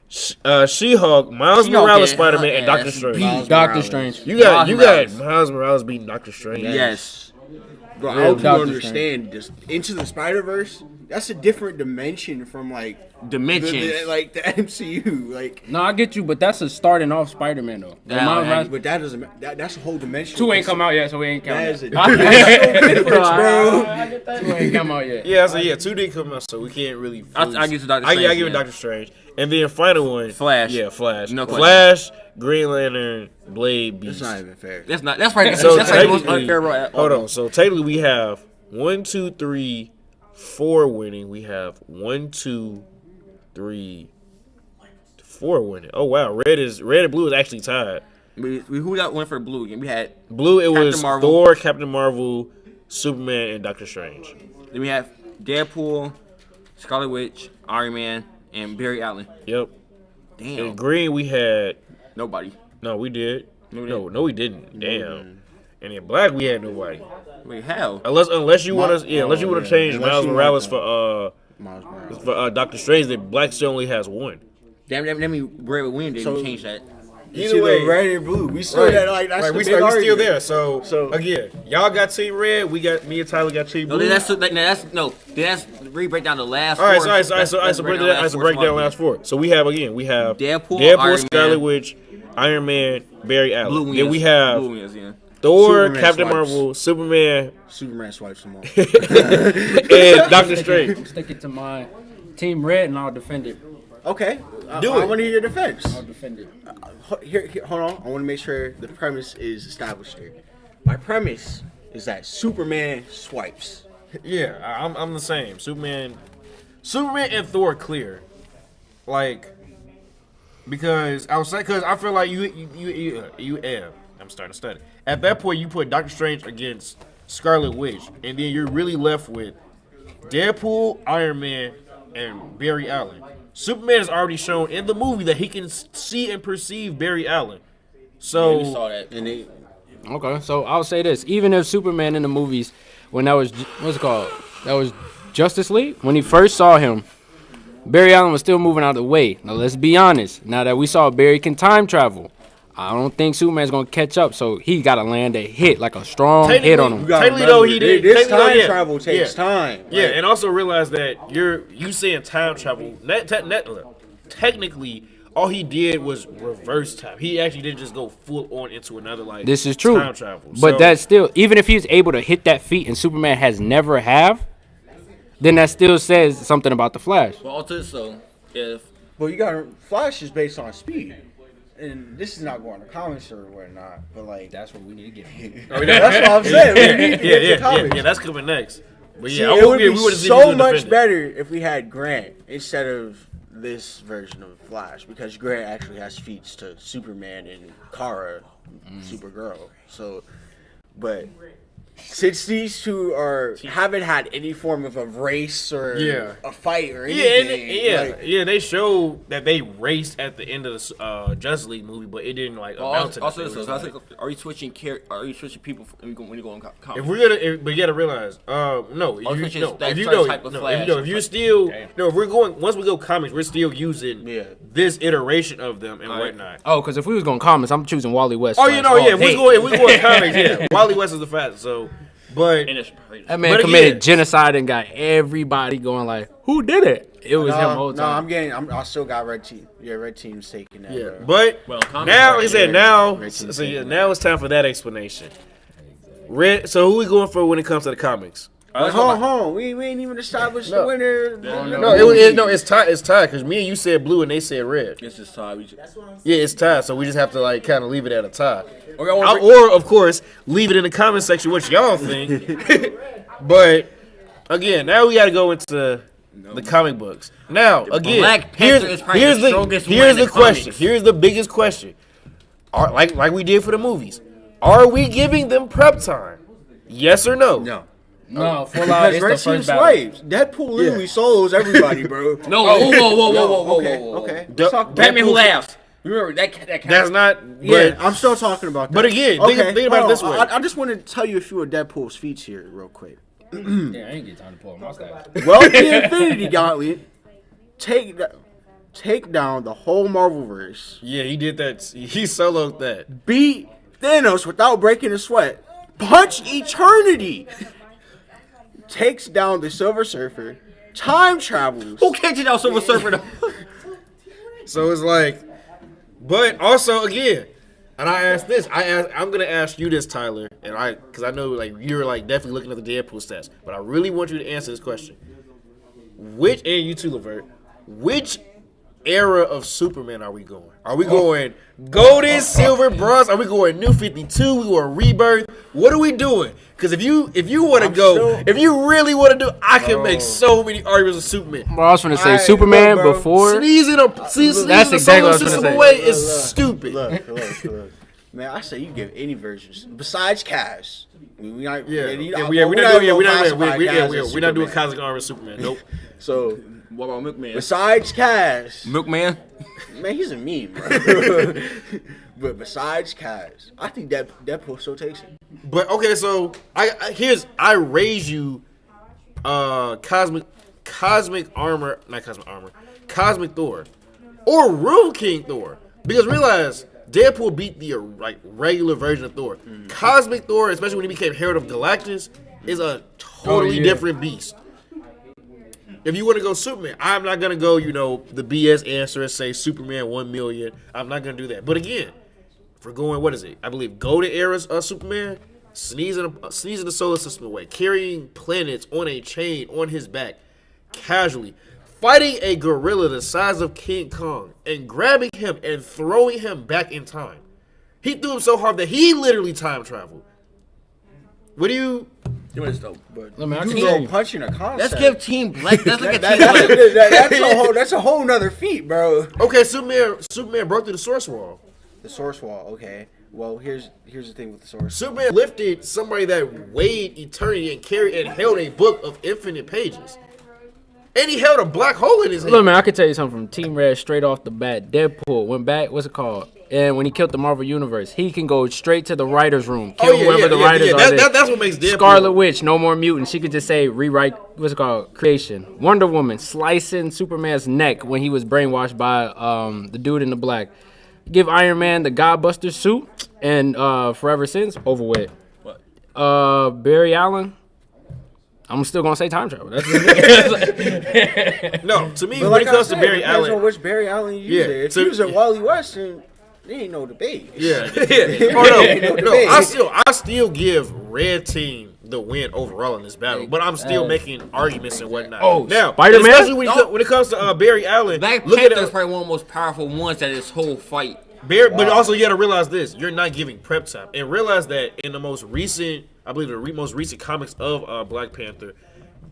She-Hulk, Miles She-Hulk, Morales, yeah. Spider-Man, and Yeah, Doctor that's Strange. Miles Doctor Morales. Strange. You got Morales. Miles Morales beating Doctor Strange. Yes. Bro, I Real hope you Doctor understand this. Into the Spider-Verse, that's a different dimension from like Dimensions. like the MCU. Like, No, I get you, but that's a starting off Spider-Man though. Yeah, Miles yeah. Morales- but that doesn't. That's a whole dimension. 2 ain't come out yet, so we ain't That counting. is a that. difference, bro. I get that. 2 ain't come out yet. Yeah, so 2 did come out, so we can't really. I give it to Doctor I Strange, give it yeah. Doctor Strange, and then final one, Flash. Yeah, Flash. No question. Flash, Green Lantern, Blade, Beast. It's not even fair. That's probably So that's like the most technically, unfair role at all. hold on. So technically, we have 1, 2, 3, 4 winning. We have 1, 2, 3, 4 winning. Oh wow, red and blue is actually tied. Who got one for the blue again? We had Blue, it Captain was Marvel. Thor, Captain Marvel, Superman, and Doctor Strange. then we have Deadpool, Scarlet Witch, Iron Man, and Barry Allen. Yep. Damn. In green, we had Nobody. no, we did. No, we No, we didn't. Damn. And in black, we had nobody. Wait, how? Unless you want to, unless you want to change Unless Miles you want Morales to. Miles Morales. for Doctor Strange, then black still only has 1. Damn, that mean Red would win. Then So- we change that. Either way, red and blue. We still got like that's the we big still argument. there. So So- again, y'all got team red. We got me and Tyler got team No, blue. then that's really break down the last. All right, four. so break down last 4. So we have Deadpool, Iron Scarlet Man. Witch, Iron Man, Barry Allen. Blue Then we wins. have Blue wins, yeah. Thor, Superman Captain swipes. Marvel, Superman, Superman swipes them all. and Doctor Strange. Stick it to my team red, and I'll defend it. Okay, Do I it. want to hear your defense. I'll defend it. Here, hold on. I want to make sure the premise is established here. My premise is that Superman swipes. Yeah, I'm the same. Superman and Thor clear, like because I feel like I'm starting to study. At that point, you put Doctor Strange against Scarlet Witch, and then you're really left with Deadpool, Iron Man, and Barry Allen. Superman has already shown in the movie that he can see and perceive Barry Allen. So We saw that. And they, Okay, so I'll say this: even if Superman in the movies, when that was what's it called? That was Justice League. When he first saw him, Barry Allen was still moving out of the way. Now let's be honest. Now that we saw Barry can time travel, I don't think Superman's gonna catch up. So he got to land a hit, like a strong hit on you him. gotta Technically, though, remember, he did- This technically, time yeah. travel takes Yeah. time. yeah, Like, and also realize that you saying time travel. Technically, all he did was reverse time. He actually didn't just go full on into another like This is true. time travel. But So- that's still, even if he's able to hit that feat and Superman has never have, then that still says something about the Flash. But also, so if But you got Flash is based on speed, and this is not going to comics or whatnot. But like That's what we need to get. that's what I'm saying. We need to get to comics. yeah, that's coming next. But See, yeah, it would be we would've seen so you much defend it. better if we had Grant instead of this version of Flash, because Grant actually has feats to Superman and Kara, Supergirl. So, but since these two haven't had any form of a race or Yeah. a fight or Yeah, anything, and they show that they raced at the end of the Justice League movie, but it didn't like amount to also, nothing. It was like- are you switching people when you go on comics? if we're gonna, but you gotta realize, no, Oh, if which you is no, that if you certain know, type of no, Flash. if you're still, no, if we're going once we go comics, we're still using this iteration of them and whatnot. Oh, because if we was going comics, I'm choosing Wally West. Oh, Flash you know, yeah, all day. if we going comics, yeah, Wally West is the fastest. So, but And it's That man But committed again- genocide and got everybody going like, who did it? It was him the whole No, time. I still got red team. Yeah, red team's taking that. yeah, bro. but Well, comics now, are like I said, yeah, now, Red Team's so yeah, taking now it's time for that explanation. Red. So who we going for when it comes to the comics? Hold on, we ain't even established the winner. No, it's tied. It's tied because me and you said blue and they said red. This is time. Yeah, it's tied. So we just have to like kind of leave it at a tie. Okay, I wanna Or of course, leave it in the comment section what y'all think. But again, now we got to go into the comic books. Now again, Black Panther is probably here's the strongest one here's in the the question. comics. Here's the biggest question. Like we did for the movies, are we giving them prep time? Yes or no? No. No, full out. Because It's Red the Team first battle. swipes. Deadpool literally solos everybody, bro. No, whoa. Okay. Du- Batman Who Deadpool- Laughs. Remember that That's not. Yeah, But I'm still talking about that. But again, think about it this way. I just want to tell you a few of Deadpool's feats here, real quick. Yeah, I ain't get time to pull my stats. Well, the Infinity Gauntlet, take down the whole Marvelverse, yeah, he did that. He soloed that. beat Thanos without breaking a sweat, punch Eternity, takes down the Silver Surfer, time travels. Who kicked it out, Silver Surfer? So it's like, but also again, and I asked this. I'm gonna ask you this, Tyler, and because I know like you're like definitely looking at the Deadpool stats, but I really want you to answer this question. And you too, Levert, which era of Superman are we going? Are we going golden, silver, bronze? Are we going new 52? We going rebirth? What are we doing? Because if you want to go, if you really want to do, I can make so many arguments with Superman. Bro, I was gonna say Alright, Superman look, bro. before. Sneezing That's the exactly solar what I was gonna system say. away is stupid. Look. Man, I say you can give any versions besides Cash. We're not doing Cosmic Armor Superman. Nope. So What about Milkman? besides Cash, Milkman? man, he's a meme, bro. But besides Cash, I think Deadpool still takes it. But okay, so I raise you Cosmic Armor, not Cosmic Armor, Cosmic Thor, or Room King Thor, because realize Deadpool beat the like regular version of Thor. Cosmic Thor, especially when he became Herald of Galactus, is a totally different beast. If you want to go Superman, I'm not gonna go, the BS answer and say Superman 1 million. I'm not gonna do that. But again, if we're going, what is it? I believe golden eras of Superman, sneezing the solar system away, carrying planets on a chain on his back, casually, fighting a gorilla the size of King Kong, and grabbing him and throwing him back in time. He threw him so hard that he literally time traveled. What do you? You want to stop? Let me, I can You hear go you. punching a concept. Let's give Team Black. Let's look at Team Black. That's a whole nother feat, bro. Okay, Superman broke through the source wall. The source wall, okay. Well, here's the thing with the source. Superman lifted somebody that weighed eternity and carried and held a book of infinite pages. And he held a black hole in his hand. Look, man, I can tell you something from Team Red straight off the bat. Deadpool went back. What's it called? And when he killed the Marvel Universe, he can go straight to the writers' room, kill whoever the writers are. That's what makes Deadpool. Scarlet Witch, no more mutants. She could just say rewrite. What's it called? Creation. Wonder Woman slicing Superman's neck when he was brainwashed by the dude in the black. Give Iron Man the Godbuster suit, and Forever Since over with. What? Barry Allen. I'm still gonna say time travel. That's No, to me, But when it I comes to said, Barry it depends Allen, on which Barry Allen you use Yeah, it. If so- you use it Wally West, then there ain't no debate. yeah. Ain't Oh no, debate. I still give Red Team the win overall in this battle, but I'm still making arguments and whatnot. Oh, now, Spider-Man? especially when it comes to Barry Allen, Black look at Panther is it. probably one of the most powerful ones that this whole fight. But also you got to realize this: you're not giving prep time, and realize that in the most recent, I believe the most recent comics of Black Panther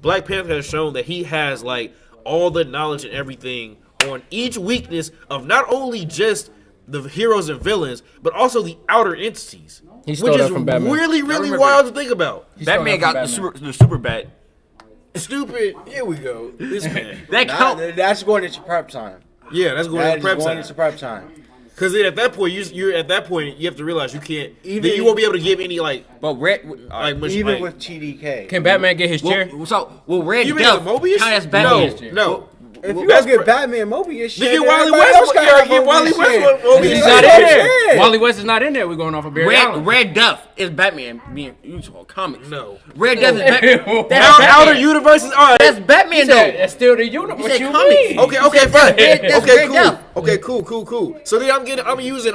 has shown that he has like all the knowledge and everything on each weakness of not only just the heroes and villains, but also the outer entities, He stole which that is from Batman. really remember- wild to think about. Batman from got the super bat. Stupid. Here we go. This man. That count. That's going into prep time. Yeah, that's going That to is prep going time. into prep time. Because then at that point, you're at that point you have to realize you can't. Even- Then you won't be able to give any like But Red, much, Even like, with TDK. Can Batman get his chair? Red You mean Death the Mobius? count as Batman. No. If you That's don't get pre- Batman Mobius shit, Nigga, then Wally everybody West else was- gotta yeah, have get Wally Mobius West shit. was- Mobius He's is not what in I'm there. saying. Wally West is not in there. We're going off of Barry Allen. Red Death is Batman being used for comics. No. Red Death is Batman. That's Outer Batman. universes. All right. That's Batman though. That's still the universe. He What said you comics. mean? Okay, fine. That's Okay, Red cool. Death. Okay, cool. So then I'm using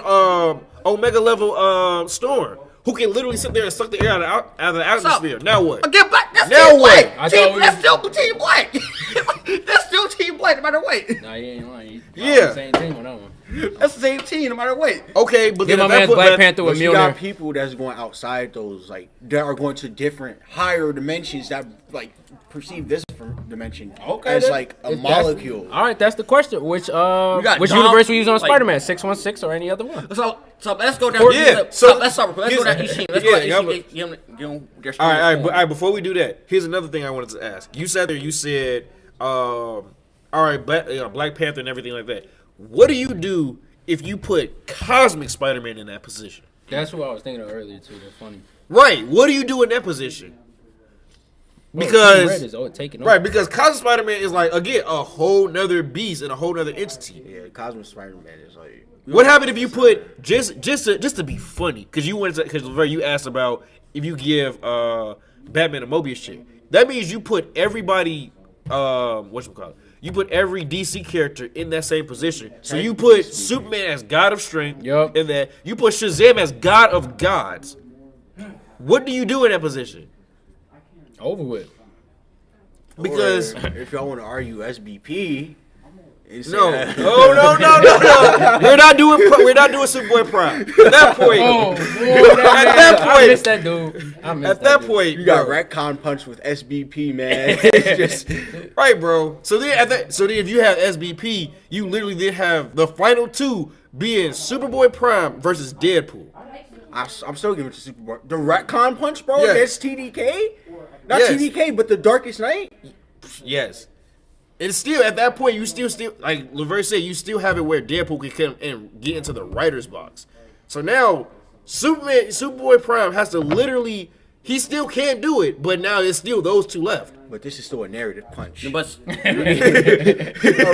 Omega level Storm, who can literally sit there and suck the air out of the atmosphere. Now what? Again, Black. That's Now Team what? Black. I Team, thought we that's was- still Team Black. That's still Team Black no matter what. Nah, you ain't lying. Yeah. Same thing on that one. That's the same team no matter what. Okay, but Give then my at that man point, Black Panther with But you got Mjolnir. people that's going outside those, like, that are going to different, higher dimensions that, like, perceive this dimension as, then, like, a if that's- molecule. All right, that's the question. Which got which Dom, universe we use on like- Spider-Man? 616 or any other one? So let's go down. Yeah, So so- let's start. Let's go down each team. Let's Yeah, go down yeah, each team. Their all right, strongest form. before we do that, here's another thing I wanted to ask. You said there, you said, all right, Black Panther and everything like that. What do you do if you put Cosmic Spider-Man in that position? That's what I was thinking of earlier too. That's funny. Right. What do you do in that position? Red Because is taking over. right, because Cosmic Spider-Man is like again a whole nother beast and a whole nother entity. Yeah, Cosmic Spider-Man is, like... What happened if you put just to be funny? Because you wanted to, because you asked about if you give Batman a Mobius shit. That means you put everybody you put every DC character in that same position. So you put Superman as God of Strength. Yup. And then you put Shazam as God of Gods. What do you do in that position? Over with. Because Or if y'all want to argue SBP... it's, no. We're not doing Superboy Prime. At that point, I missed that dude. I missed at that dude. point, You got bro. retcon punch with SBP, man. It's just... Right, bro. So then, if you have SBP, you literally then have the final two being Superboy Prime versus Deadpool. I'm still giving it to Superboy. The retcon punch, bro, Yeah. against TDK? Not Yes. TDK, but the Darkest Knight? Yes. And still, at that point, you still like Levert said, you still have it where Deadpool can come and get into the writer's box. So now, Superboy Prime has to literally, he still can't do it, but now it's still those two left. But this is still a narrative punch. But A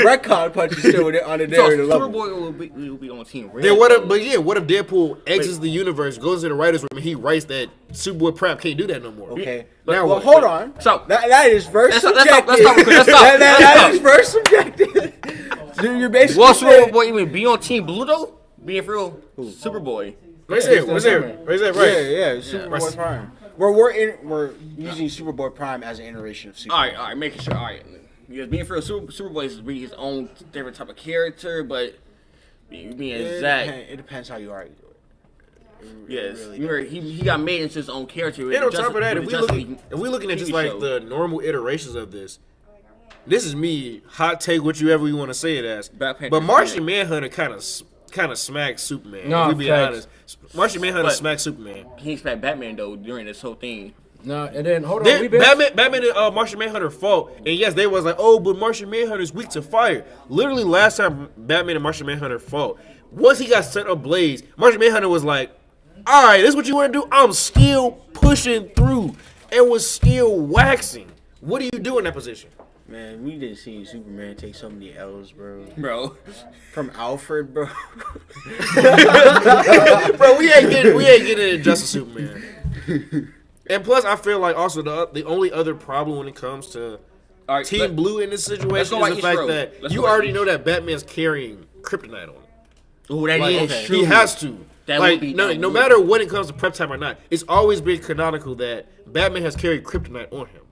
retcon punch is still on a so narrative level. Superboy will be on Team Red. Then what if Deadpool exits the universe, goes into the writer's room, and he writes that Superboy Prime can't do that no more? Okay. Now Well, what? hold on. So- that is first Let's subjective. stop, let's stop, let's stop, That let's is stop. first subjective. So you're basically Will saying... Superboy even be on Team Blue though? Being for real, Superboy. Right there, right there, right. Yeah, Superboy Prime. We're using Superboy Prime as an iteration of Superboy. All right, making sure. All right, because being for real, Superboy is really his own different type of character, but being exact, It depends how you argue it. yes, really remember, he got made into his own character. And on Just- top of that, with if we looking at just TV like show. the normal iterations of this is me hot take whatever you want to say it as. Black Panther But is Martian Manhunter kind of smacked Superman. No, if we be facts. honest, Martian Manhunter But- smacked Superman. he expect Batman though during this whole thing. No, and then hold on. Then We been Batman and Martian Manhunter fought, and yes, they was like, oh, but Martian Manhunter is weak to fire. Literally, last time Batman and Martian Manhunter fought, once he got set ablaze, Martian Manhunter was like, all right, this is what you want to do? I'm still pushing through, and was still waxing. What do you do in that position? Man, we didn't see Superman take so many L's, bro. Bro, From Alfred, bro. Bro, we ain't getting Justice Superman. And plus, I feel like also the only other problem when it comes to Team Blue in this situation is the fact that you already know that Batman's carrying kryptonite on him. Oh, that is true. He has to. That like, would be no matter when it comes to prep time or not, it's always been canonical that Batman has carried kryptonite on him.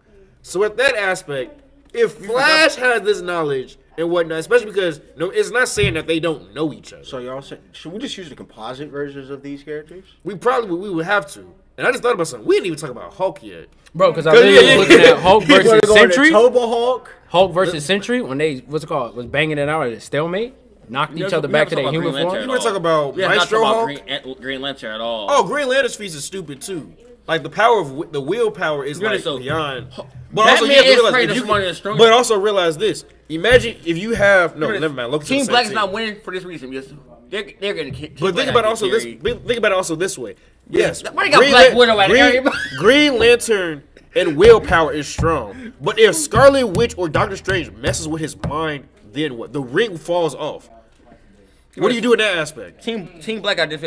So at that aspect, if Flash has this knowledge and whatnot, especially because it's not saying that they don't know each other. So y'all say, should we just use the composite versions of these characters? We would have to. And I just thought about something. We didn't even talk about Hulk yet. Bro, because I was looking at Hulk versus Sentry. Hulk versus Sentry when they was banging it out at a stalemate, knocked each other back to their human form. You want to talk about Maestro Hulk? Green Lantern at all. Oh, Green Lantern's feast is stupid too. Like the power of the willpower is like beyond. But also, you have to realize but also realize this. Imagine if you have never mind. Look, Team Black's not winning for this reason because they're gonna kick. But think about it also this way. Yes, why got Black Widow at everybody? Green Lantern and willpower is strong. But if Scarlet Witch or Doctor Strange messes with his mind, then what? The ring falls off. What do you do in that aspect? Team Black got this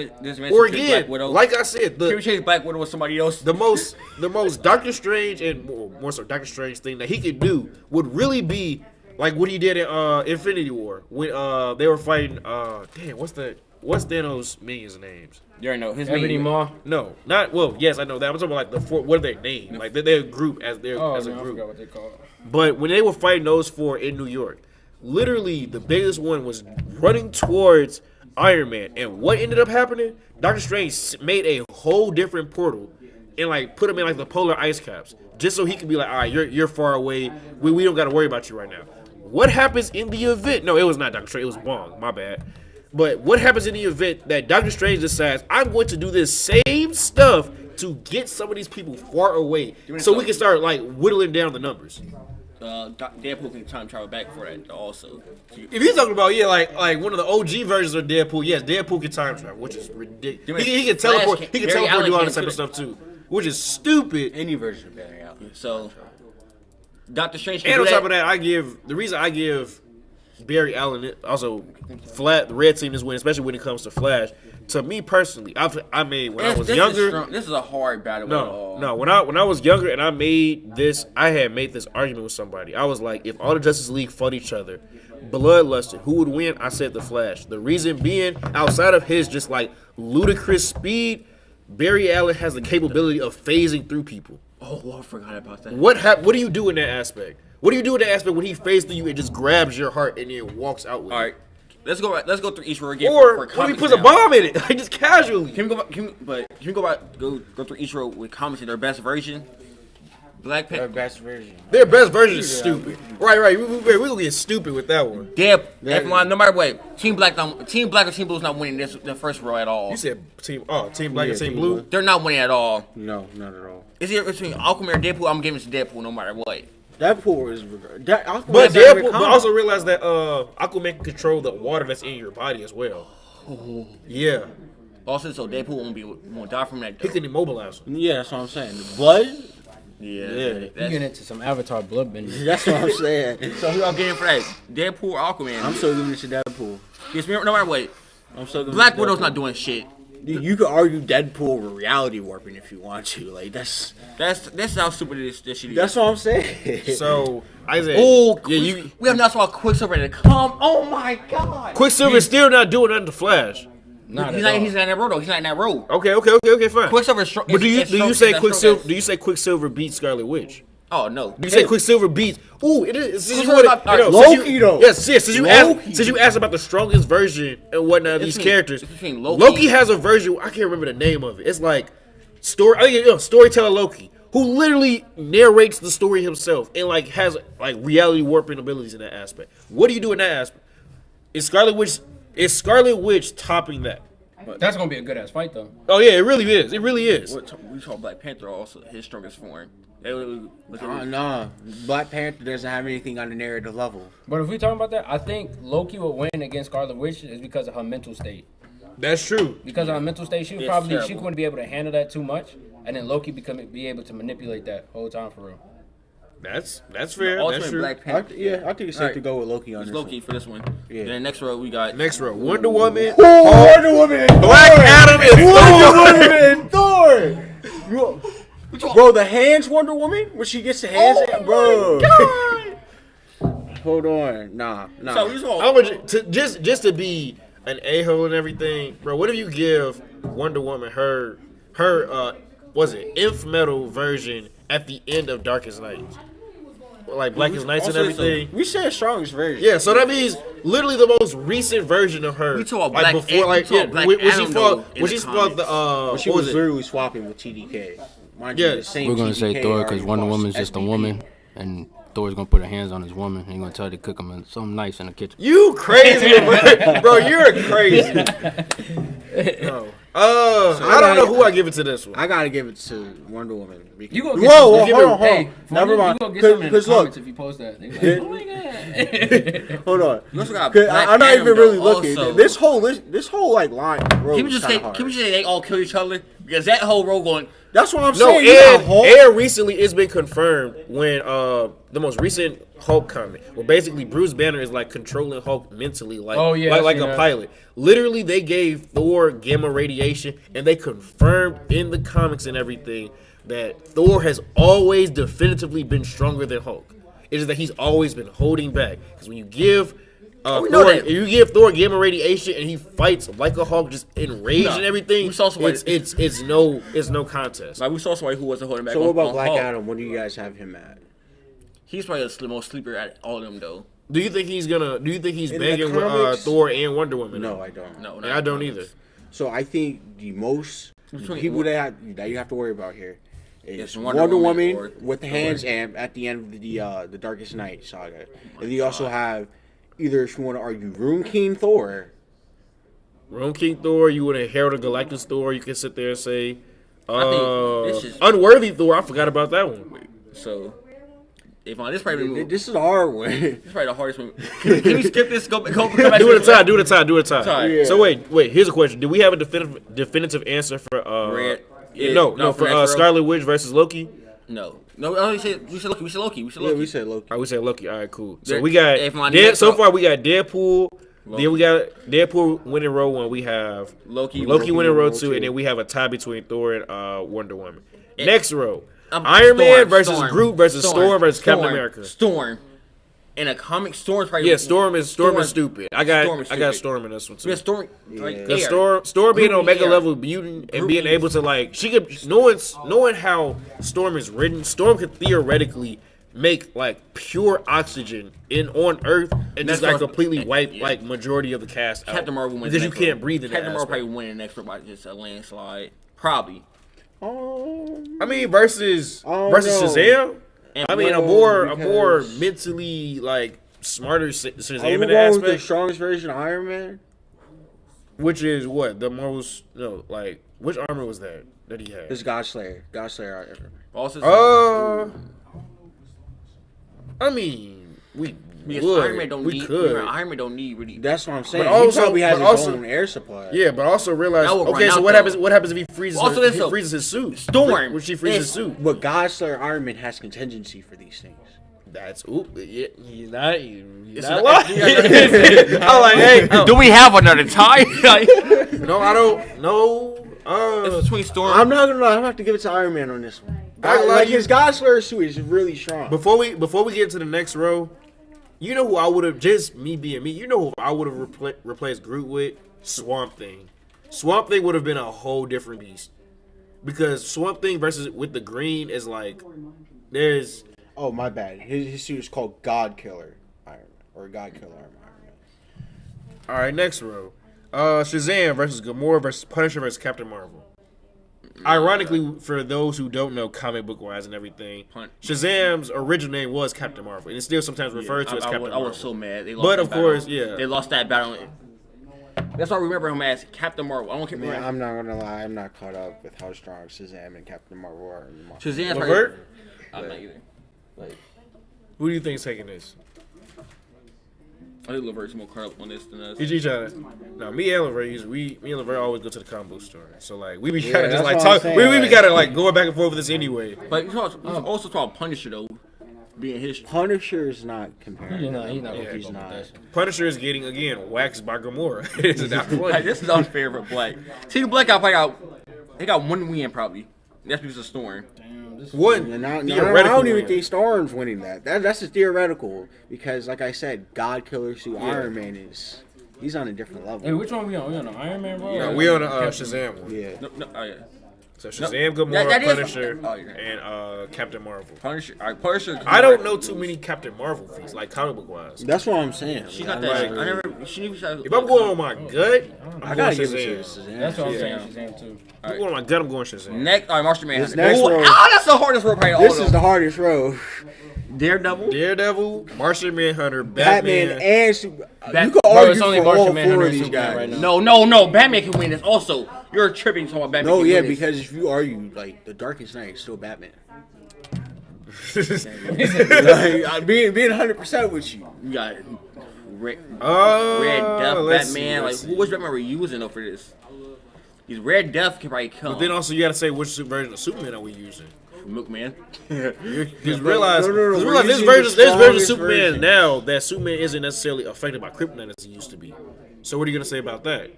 or again, like I said, the Black Widow with somebody else. The most Doctor Strange and more so Doctor Strange thing that he could do would really be like what he did in Infinity War when they were fighting. What's Thanos' minions' names? You already know his name. No, not well. Yes, I know that. I'm talking about like what are their names? Like they're a group as a group. I forgot what they call it. But when they were fighting those four in New York, literally the biggest one was running towards Iron Man, and what ended up happening? Doctor Strange made a whole different portal and like put him in like the polar ice caps, just so he could be like, all right, you're far away. We don't got to worry about you right now. What happens in the event? No, it was not Doctor Strange. It was Wong. My bad. But what happens in the event that Doctor Strange decides, I'm going to do this same stuff to get some of these people far away so we can start, like, whittling down the numbers? Deadpool can time travel back for that also. If you're talking about, like one of the OG versions of Deadpool, yes, Deadpool can time travel, which is ridiculous. He can teleport. He can teleport and do all this type of stuff, too, which is stupid. Any version of Barry Allen. So, Doctor Strange can and do on top of that, the reason I give Barry Allen also the red team is win, especially when it comes to Flash. To me personally, I made when I was younger. This is a hard battle. No. When I was younger and I had made this argument with somebody. I was like, if all the Justice League fought each other, bloodlusted, who would win? I said the Flash. The reason being, outside of his just like ludicrous speed, Barry Allen has the capability of phasing through people. Oh, I forgot about that. What do you do in that aspect? What do you do in that aspect when he phases through you and just grabs your heart and then walks out with it? All right. Let's go through each row again. Or when he puts a bomb in it, like just casually. Can we go through each row with comments in their best version? Black Panther. Their best version is stupid. Right. We're gonna get stupid with that one. No matter what, Team Black or Team Blue is not winning the first row at all. You said Team Black and Team Blue? They're not winning at all. No, not at all. It's either between Aquaman or Deadpool. I'm giving it to Deadpool no matter what. Deadpool is but also realize that Aquaman can control the water that's in your body as well. Yeah. Also, so Deadpool won't die from that. He can immobilize him. Yeah, that's what I'm saying. The blood. Yeah. You get into some Avatar blood bending. That's what I'm saying. So who y'all getting for that? Deadpool or Aquaman? I'm still giving it to Deadpool. Yes, no matter what. I'm still giving Black Widow's not doing shit. You could argue Deadpool with reality warping if you want to. Like that's how stupid this shit is. That's what I'm saying. So Isaiah, we have not saw Quicksilver to come. Oh my god! Quicksilver's still not doing nothing to Flash. He's not in that road though. He's not in that road. Okay, fine. Quicksilver's strong. But do you say Quicksilver? Do you say Quicksilver beats Scarlet Witch? Oh no! Do you say Quicksilver beats? Ooh, it is. Loki though. Yes. Since you asked about the strongest version and whatnot of these characters, Loki has a version. I can't remember the name of it. It's like storyteller Loki, who literally narrates the story himself and like has like reality warping abilities in that aspect. What do you do in that aspect? Is Scarlet Witch topping that? That's gonna be a good ass fight though. Oh yeah, it really is. It really is. We saw Black Panther also his strongest form. No, Black Panther doesn't have anything on the narrative level. But if we talking about that, I think Loki will win against Scarlet Witch is because of her mental state. That's true. Because of her mental state, she wouldn't be able to handle that too much, and then Loki be able to manipulate that whole time for real. That's fair. That's true. Black Panther. I think it's safe to go with Loki on this Loki one. For this one. Yeah. Then next row we got Wonder Woman. Wonder Woman. Black Adam and Thor. Bro, the hands Wonder Woman when she gets the hands, bro. Hold on, nah. So you saw How much just to be an a-hole and everything, bro? What if you give Wonder Woman her was it Inf Metal version at the end of Darkest Nights, like Blackest Nights and everything? We said strongest version. Yeah, so that means literally the most recent version of her. We talk about like Black before, like we talk yeah, Black when she Adam, fought though, in when the she fought the When she what was was it? literally swapping with TDK. Mind Yeah. you, the same We're gonna say TDK Thor because already Wonder lost Woman's just a SBP. woman, and Thor's gonna put her hands on his woman, and he's gonna tell her to cook him something nice in the kitchen. You crazy, bro? You're crazy. No. I don't know who I give it to this one. I gotta give it to Wonder Woman. Because, You gonna get whoa, some, hold on. Hey, Never mind. You gonna get something in the Because look, comments if you post that. They like, oh my god. hold on. You also got 'Cause Black I'm not Adam, even really though, looking. also. This whole like line. Road Can we is just kinda say hard. they all kill each other? Because that whole road going. That's what I'm No, saying. You got Hulk. and recently it's been confirmed when the most recent Hulk comic, where basically Bruce Banner is like controlling Hulk mentally, like Oh, yeah, I like seen a that. pilot. Literally, they gave Thor gamma radiation, and they confirmed in the comics and everything that Thor has always definitively been stronger than Hulk. It is that he's always been holding back because when you give we know Thor, that. you give Thor gamma radiation and he fights like a Hulk, just enraged No, and everything. we saw somebody- It's no contest. Like we saw somebody who wasn't holding back. So what on- about on Black Hulk. Adam? What do you guys have him at? He's probably the most sleeper at all of them though. Do you think he's In the banging with comics? Thor and Wonder Woman? No, I don't. No, Yeah, I don't either. So I think the most Between- people that you have to worry about here is Yes, Wonder, Wonder Woman Woman or with the hands and at the end of the Darkest Night saga. And you also have either, if you want to argue, Rune King Thor. Rome King Thor, you would have Herald of Galactus Thor. You can sit there and say, this is- Unworthy Thor. I forgot about that one. So, if this probably This is a hard one. this probably the hardest one. Can we skip this? Go back. Do it a time. Do it a time. Sorry. Yeah. So wait. Here's a question. Do we have a definitive answer for Red. No, for for Ezra. Scarlet Witch versus Loki? No. We said Loki. We said Loki. Yeah, we said Loki. I would say Loki. All right, cool. So There- we got if my next so row- far we got Deadpool. Loki. Then we got Deadpool winning row 1. We have Loki winning row row 2, two. and then we have a tie between Thor and Wonder Woman. Next row, Storm, Iron Man versus Storm, Groot versus Storm versus Captain America. Storm. In a comic, Storm's probably Yeah, Storm is stupid. I got Storm is I got stupid. Storm in this one too. Yeah, Storm. Right Yeah. there. Storm being Groot an Omega in the air. level mutant and Groot being able to like she could knowing how Storm is written, Storm could theoretically make like pure oxygen on Earth and just like That's what- completely wipe yeah. like majority of the cast out. Captain Marvel wins because you next can't round. breathe in that Captain Marvel aspect. probably winning next round by just a landslide. Probably. I mean versus Oh, Shazam. And I mean a no, more because- mentally like smarter Are Shazam we in that going with the aspect. strongest version of Iron Man? Which is what the most like which armor was that he had? It's Godslayer. Godslayer Iron Man. Also, I mean, we because would. Iron Man don't we need. could. Iron Man don't need really. That's what I'm saying. But also- he probably has but his also- own air supply. Yeah, but also realize. That would Okay, run so out, what though. happens? What happens if he freezes? Also, if this he a- freezes his suit. Storm. When she freezes his It's- suit. But Godslayer Iron Man has contingency for these things. That's yeah, he's not. He's It's not not- lying. I'm like, hey, Do we have another tie? no, I don't. No. It's between Storm. I'm not gonna lie. I'm gonna have to give it to Iron Man on this one. I like Like you- his Godslayer suit is really strong. Before we get to the next row, you know who I would have just me being me. You know who I would have replaced Groot with? Swamp Thing. Swamp Thing would have been a whole different beast because Swamp Thing versus with the green is like there's Oh, my bad. His suit is called God Killer Iron Man or God Killer Iron Man. all right. Next row, Shazam versus Gamora versus Punisher versus Captain Marvel. Ironically, for those who don't know comic book wise and everything, Shazam's original name was Captain Marvel, and it's still sometimes referred to as Captain Marvel. I was so mad. They lost But that of battle. course, yeah. They lost that battle. That's why I remember him as Captain Marvel. I don't care. Man, I'm not gonna lie. I'm not caught up with how strong Shazam and Captain Marvel are. In the Marvel. Shazam's Levert? I'm not either. Who do you think is taking this? I think Levert's more caught up on this than us. Each other. No, me and Levert, me and Levert always go to the combo store. So like we be Yeah, kind of just that's like what I'm talk. saying, We be like- kind of like going back and forth with this anyway. But you also talk about Punisher though, being history. Punisher is not compared. He's not gonna Yeah, keep he's up not. with that. Punisher is getting again waxed by Gamora. It's not funny. Like, this is unfair for Black. See, the Black guy probably got one win probably. That's because of Storm. Damn. this One And I theoretical don't even win. think Storm's winning that. That's a theoretical because, like I said, God Killer Suit Iron Man he's on a different level. Hey, which one we on? We on the Iron Man roll? No, we on the Shazam one. Yeah. No, oh yeah. So Shazam, Gamora, that is- Punisher, oh, yeah. and Captain Marvel. Punisher. All right, Punisher. I don't know too many Captain Marvel feats, like comic book wise. That's what I'm saying. She got Like, that. I never. She never. If I'm going on my gut, I'm I going gotta give it to Shazam. Shazam. That's what I'm Yeah. saying. Shazam too. If I'm going on my gut, I'm going Shazam. Next, all right, Martian Manhunter. This next row- that's the hardest row probably. This is the hardest row. Daredevil. Daredevil, Martian Manhunter, Batman Batman. and Super. Bat- You can Bro, argue it's only for Martian all Manhunter four of and these Superman guys. right now. No. Batman can win this. Also, you're tripping talking about Batman. No, can yeah, win this. because if you argue like the Darkest Knight is still Batman. Like, being 100% with you. you got Red Death let's Batman. see, Like, let's who was Batman we're using though for this? These Red Death can probably come. But then also you got to say which version of Superman are we using? Milkman. Just realize, no, just we're realize there's using versions the of strongest Superman version. now that Superman isn't necessarily affected by kryptonite as he used to be. So what are you gonna say about that?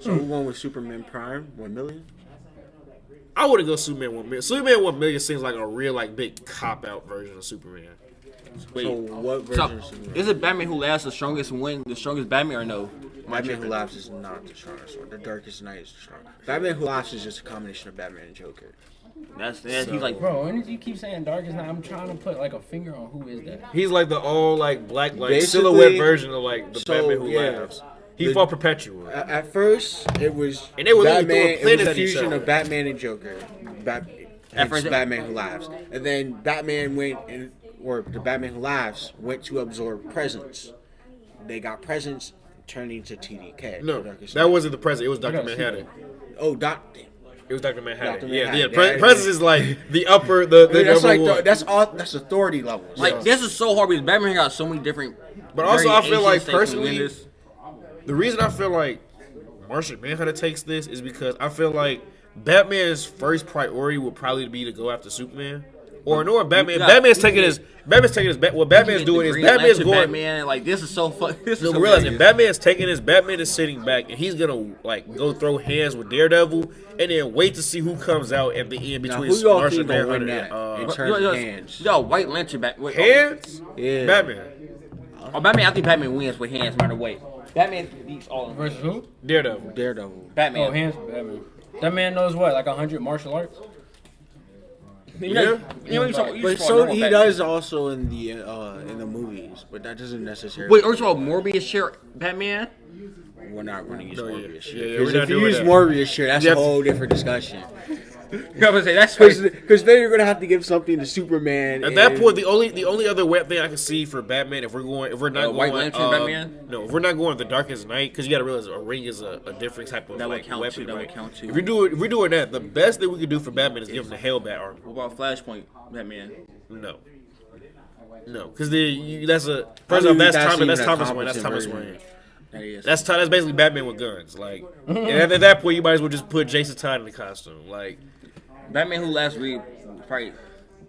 So we went with Superman Prime 1 million. I wouldn't go Superman 1 million. Superman 1 million seems like a real like big cop out version of Superman. Wait. So what So, version of Superman? is it Batman who lasts the strongest win? The strongest Batman or no? Batman Who Laughs is not the strongest one. The Darkest Knight is the strongest. Batman Who Laughs is just a combination of Batman and Joker. He's like, Bro, when you keep saying Darkest Night, I'm trying to put like a finger on who is that. He's like the all like black like Basically, silhouette version of like the so, Batman Who yeah. laughs. He fought Perpetual. At first, it was And they were literally Batman. throwing It was planets a at each fusion other. of Batman and Joker. At first, Batman Who Laughs, and then Batman the Batman Who Laughs went to absorb presence. They got presence, turning to TDK. No, the Darkest that Knight. wasn't the president. It was Dr. gotta see Manhattan. Oh, It was Dr. Manhattan. Dr. Yeah, Manhattan. yeah. Presence is like the upper, the that's number like one. that's authority levels. like this is so hard because Batman got so many different. But also, I feel like variations that can personally, win this. the reason I feel like Martian Manhunter takes this is because I feel like Batman's first priority would probably be to go after Superman. Or no, Batman. Yeah, Batman's you taking can his. Batman's taking his. What Batman's doing is Green Batman's Lantern going. Batman, like this is so fun. This is No, so realize if hilarious. Batman's taking this, Batman is sitting back and he's gonna like go throw hands with Daredevil and then wait to see who comes out at the end Now, between who y'all Martian think gonna win Manhunter that and in terms of hands? Yo, White Lantern Batman. hands. Yeah. Batman, Oh, Batman. I think Batman wins with hands, no matter what. Batman beats all of them. Versus who? Daredevil. Daredevil. Batman. Oh, hands Batman. That man knows what, like 100 martial arts? You know, Yeah. you know, you talk- you But talk so normal he Batman. does also in the movies, but that doesn't necessarily. Wait, are you talking about Morbius share Batman? We're not going to use No, yeah. Morbius shit. Yeah, yeah, Because we're not if you doing use that. Morbius shit, that's Yeah. a whole different discussion. I was gonna say that's crazy. Because then you're going to have to give something to Superman. At that point, the only other web thing I can see for Batman if we're not going White Lantern Batman? No, if we're not going the Darkest Night because you got to realize a ring is a different type of That would like count weapon. too, that would Like, count too. if we're doing that, the best thing we could do for Batman is give him the Hellbat armor. What about Flashpoint Batman? No, because that's a I first don't off that's think Thomas that's Thomas even Wayne. a That's Thomas competent Wayne. That is. That's basically Batman with guns. Like, and at that point, you might as well just put Jason Todd in the costume. Like, Batman Who Laughs read probably.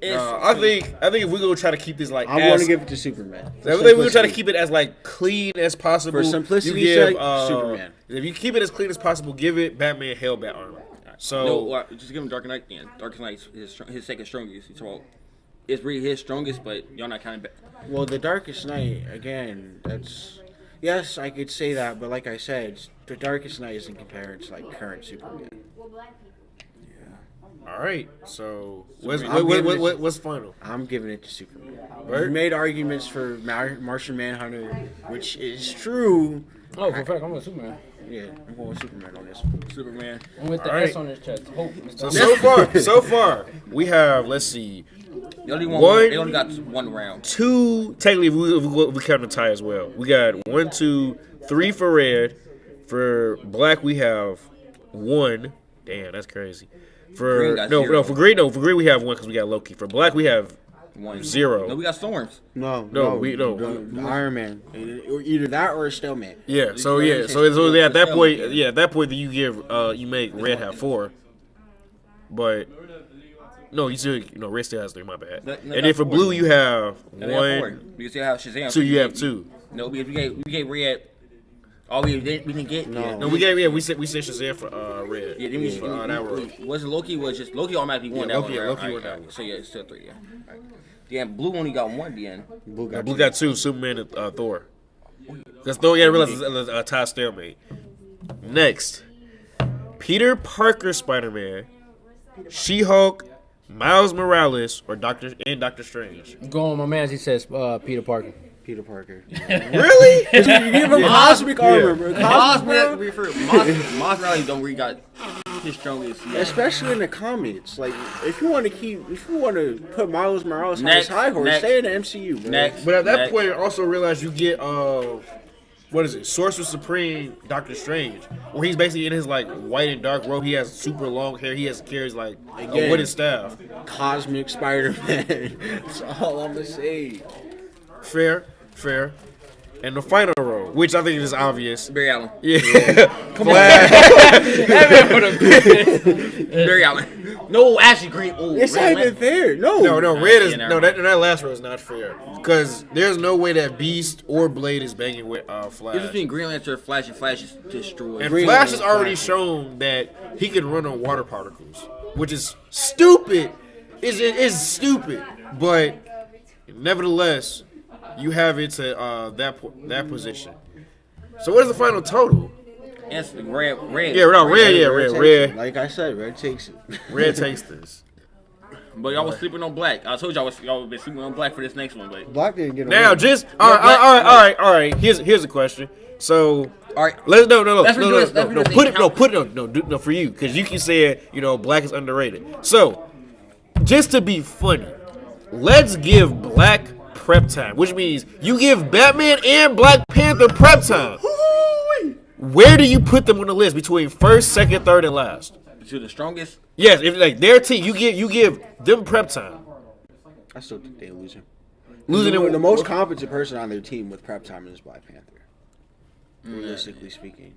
I think if we're gonna try to keep this like, I'm going to give it to Superman. I think we're gonna try to keep it as like clean as possible. For simplicity's you give, sake, Superman. If you keep it as clean as possible, give it Batman Hellbat armor. So No, just give him Dark Knight then. Dark Knight's his second strongest. It's really his strongest, but y'all not kind of. Well, the Darkest Night, again, that's... Yes, I could say that, but like I said, the Darkest Night isn't compared to, like, current Superman. all right, so Superman. what's final? I'm giving it to Superman. Bert? You made arguments for Martian Manhunter, which is true. Oh, for a fact, I'm with Superman. Yeah, I'm going with Superman on this one. Superman. I'm with the All right. S on his chest. Hope. So far, we have let's see, They only One- got one round. two. Technically, we count the tie as well. We got 1, 2, 3 for red. For black, we have 1. Damn, that's crazy. For Green got no, 0. for green we have 1 because we got Loki. For black, we have One 0. No, we got Storms. No. No. Iron Man. Either that or a Stillman. Yeah. So Yeah, so at that yeah. point, at that point, you give you make red have 4, but no, you still red still has 3. My bad. That And then for 4. blue, you have No, they have 4. 1, You still have Shazam. 2. You have 2. No, because we gave red. Oh, we didn't get No. No, we said Shazam for Red. Yeah, then we for that role. was Loki Loki automatically won that Loki- one. Loki Right? won that Alright, one. So yeah, it's still 3. Yeah. Right. Yeah, Blue only got 1. Then Blue Blue got 2, Superman and Thor. Because Thor, yeah, I realize it's a tie stalemate. Next, Peter Parker Spider-Man, She-Hulk, Miles Morales, or Doctor Strange. Go on, my man. He says Peter Parker. Peter Parker. Really? You give him cosmic armor, bro. Miles Morales don't really got his strongest. Yeah. Especially in the comics. Like, if you want to put Miles Morales on his Next, high horse, next. stay in the MCU, bro. Next, But at that next. point, also realize you get what is it? Sorcerer Supreme, Doctor Strange, where he's basically in his like white and dark robe. He has super long hair. He carries like a Again. wooden staff. Cosmic Spider-Man. That's all I'm gonna say. Fair. And the final role, which I think is obvious. Barry Allen. Yeah. Flash. Barry Allen. No, actually, Green. Oh, It's not even fair. No. No, Red is Yeah, no. never That last row is not fair because there's no way that Beast or Blade is banging with Flash. It's between Green Lantern, Flash, and Flash is destroyed. And Green Flash has Lantern already Flash. shown that he can run on water particles, which is stupid. It's stupid, but nevertheless, you have it to that position. So what is the final total? It's red. Yeah, no, red. Yeah, takes red. it. Like I said, Red takes it. Red takes this. But y'all was sleeping on Black. I told y'all y'all been sleeping on Black for this next one, but Black didn't get Now, away. just all right. Here's a question. So. all right. Let's no Let's no for you because you can say Black is underrated. So just to be funny, let's give Black prep time, which means you give Batman and Black Panther prep time. Where do you put them on the list between first, second, third, and last? To the strongest. Yes, if like their team, you give them prep time. I still think they're losing. Losing the it, most competent person on their team with prep time is Black Panther. Realistically speaking.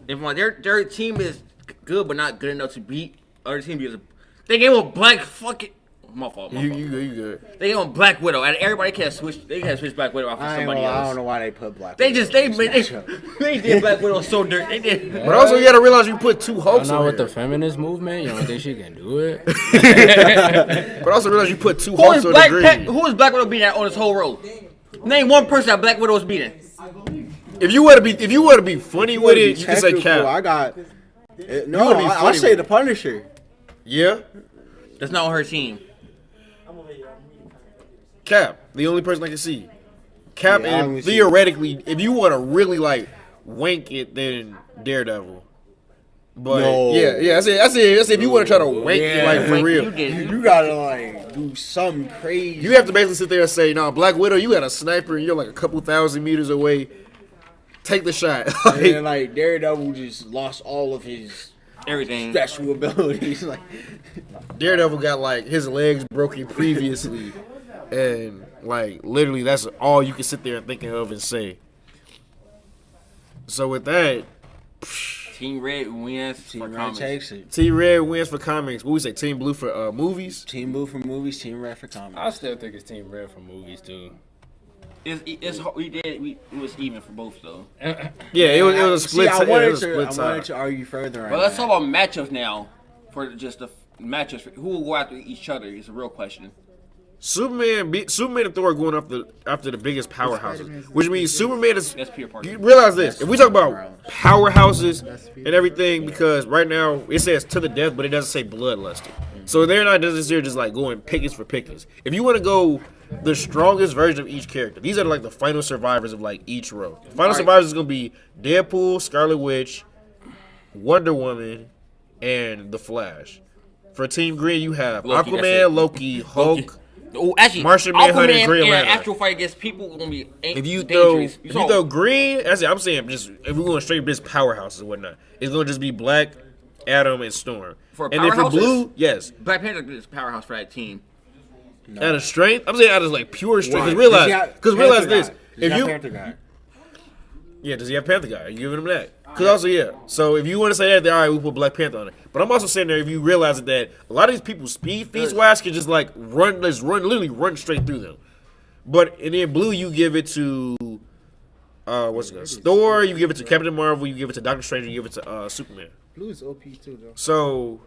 If their team is good but not good enough to beat other teams, because they gave a Black fucking. My fault. You good. They gave a Black Widow, and everybody can switch. They can switch Black Widow out for somebody I else. don't know why they put Black. They Widow just in this they matchup. did Black Widow so dirty. They did. But also you gotta realize you put two Hulks Not on with the here. feminist movement. You don't think she can do it? But also realize you put two Who Hulks is on the green. Who is Black Widow beating on this whole row? Name one person that Black Widow is beating. If you want to be funny with it, you can say Technical, Cap. I got. No, wanna be I'll funny say with the Punisher. Yeah, That's not on her team. Cap. The only person I can see. Cap, Yeah, I and only see- theoretically, if you want to really like wank it, then Daredevil. But No. yeah. I said if you want to try to wank it like for Like, real, you did. You gotta like do something crazy. you have to basically sit there and say, "No, Black Widow, you got a sniper and you're like a couple thousand meters away. Take the shot." And then like Daredevil just lost all of his Everything. special abilities. Like Daredevil got like his legs broken previously, and like literally that's all you can sit there and think of and say. So with that, Team Red wins for Team Red comics. takes it. Team Red wins for comics. What we say? Team Blue for movies. Team Blue for movies. Team Red for I comics. still think it's Team Red for movies too. It was even for both though. Yeah, it was a See, split. I It wanted was a to. split I wanted time. to argue further. But let's talk about matchups now. For just the matchups, who will go after each other is a real question. Superman and Thor going after the biggest powerhouses, which means Superman is. That's Peter Parker. You realize this? If we talk about powerhouses and everything, because right now it says to the death, but it doesn't say bloodlusted. So they're not necessarily just like going pickings for pickings. If you want to go the strongest version of each character, these are like the final survivors of like each row. The final survivors is gonna be Deadpool, Scarlet Witch, Wonder Woman, and the Flash. For Team Green, you have Loki, that's it. Aquaman, Loki, Hulk. Oh, actually, Martian Manhunter, Aquaman Green in an Lantern. actual fight against people gonna be If you dangerous. throw green, that's it. I'm saying just if we're going straight just powerhouses and whatnot, it's gonna just be Black, Adam, and Storm. For and then for powerhouses? blue, yes, Black Panther is a powerhouse for that team. out of strength. I'm saying out of like pure strength. Why? Because realize this. Does If he you have Panther guy? yeah, does he have Panther guy? Are you giving him that? Because also yeah. So if you want to say that, then all right, we put Black Panther on it. But I'm also saying there if you realize that a lot of these people speed feats wise can just like literally run straight through them. But and then blue, you give it to what's it called? Thor. You give it to Captain Marvel. You give it to Doctor Strange. You give it to Superman. Blue is OP too, though. So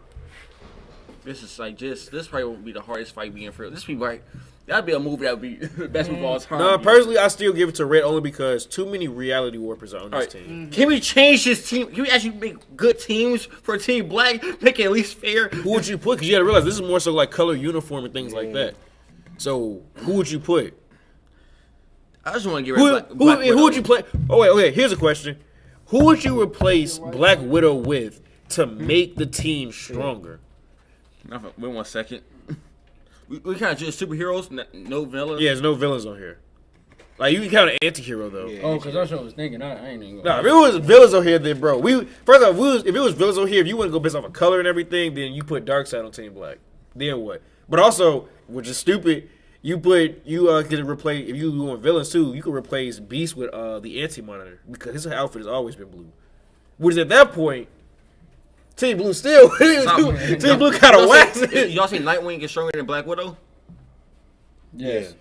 This is like this probably won't be the hardest fight being for real. This be right. That'd be a movie that would be the best movie of all time. no, personally, I still give it to Red only because too many reality warpers are on this Alright. team. Can we change this team? Can we actually make good teams for Team Black? Make it at least fair. Who would you put? Because you got to realize this is more so like color uniform and things like that. So who would you put? I just want to get rid of Black Who would you play? Oh wait, okay. Here's a question: who would you replace Black Widow with to make the team stronger? Wait 1 second. We kind of just superheroes, no villains. Yeah, there's no villains on here. Like you can count an anti-hero though. Yeah. Oh, because that's what I was thinking. I ain't even Nah, gonna. if it was villains on here, then bro, first off, if it was villains on here, if you wouldn't go based off of color and everything, then you put Darkseid on Team Black. Then what? But also, which is stupid, you could replace if you want villains too. You could replace Beast with the Anti-Monitor because his outfit has always been blue. Which is at that point, Team Blue still Team Blue kind of whack. Y'all seen Nightwing get stronger than Black Widow? Yes.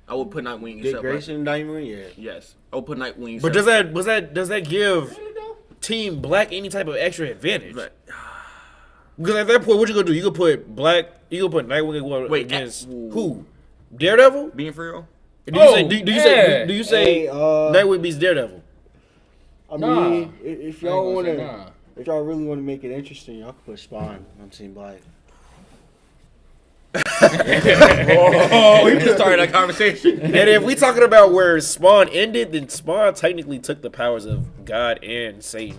I would put Nightwing Dick instead of Black. Grayson, Diamond, yeah. Yes, I would put Nightwing. But does that give Team Black any type of extra advantage? Right. Because at that point, what you gonna do? You gonna put Nightwing Wait, against who? Daredevil? being for real? Do you say Hey, Nightwing beats Daredevil? I Nah. mean, if I y'all ain't want gonna to, say nah. if y'all really want to make it interesting, y'all can put Spawn on Team Black. Oh, we just started that conversation. And if we talking about where Spawn ended, then Spawn technically took the powers of God and Satan.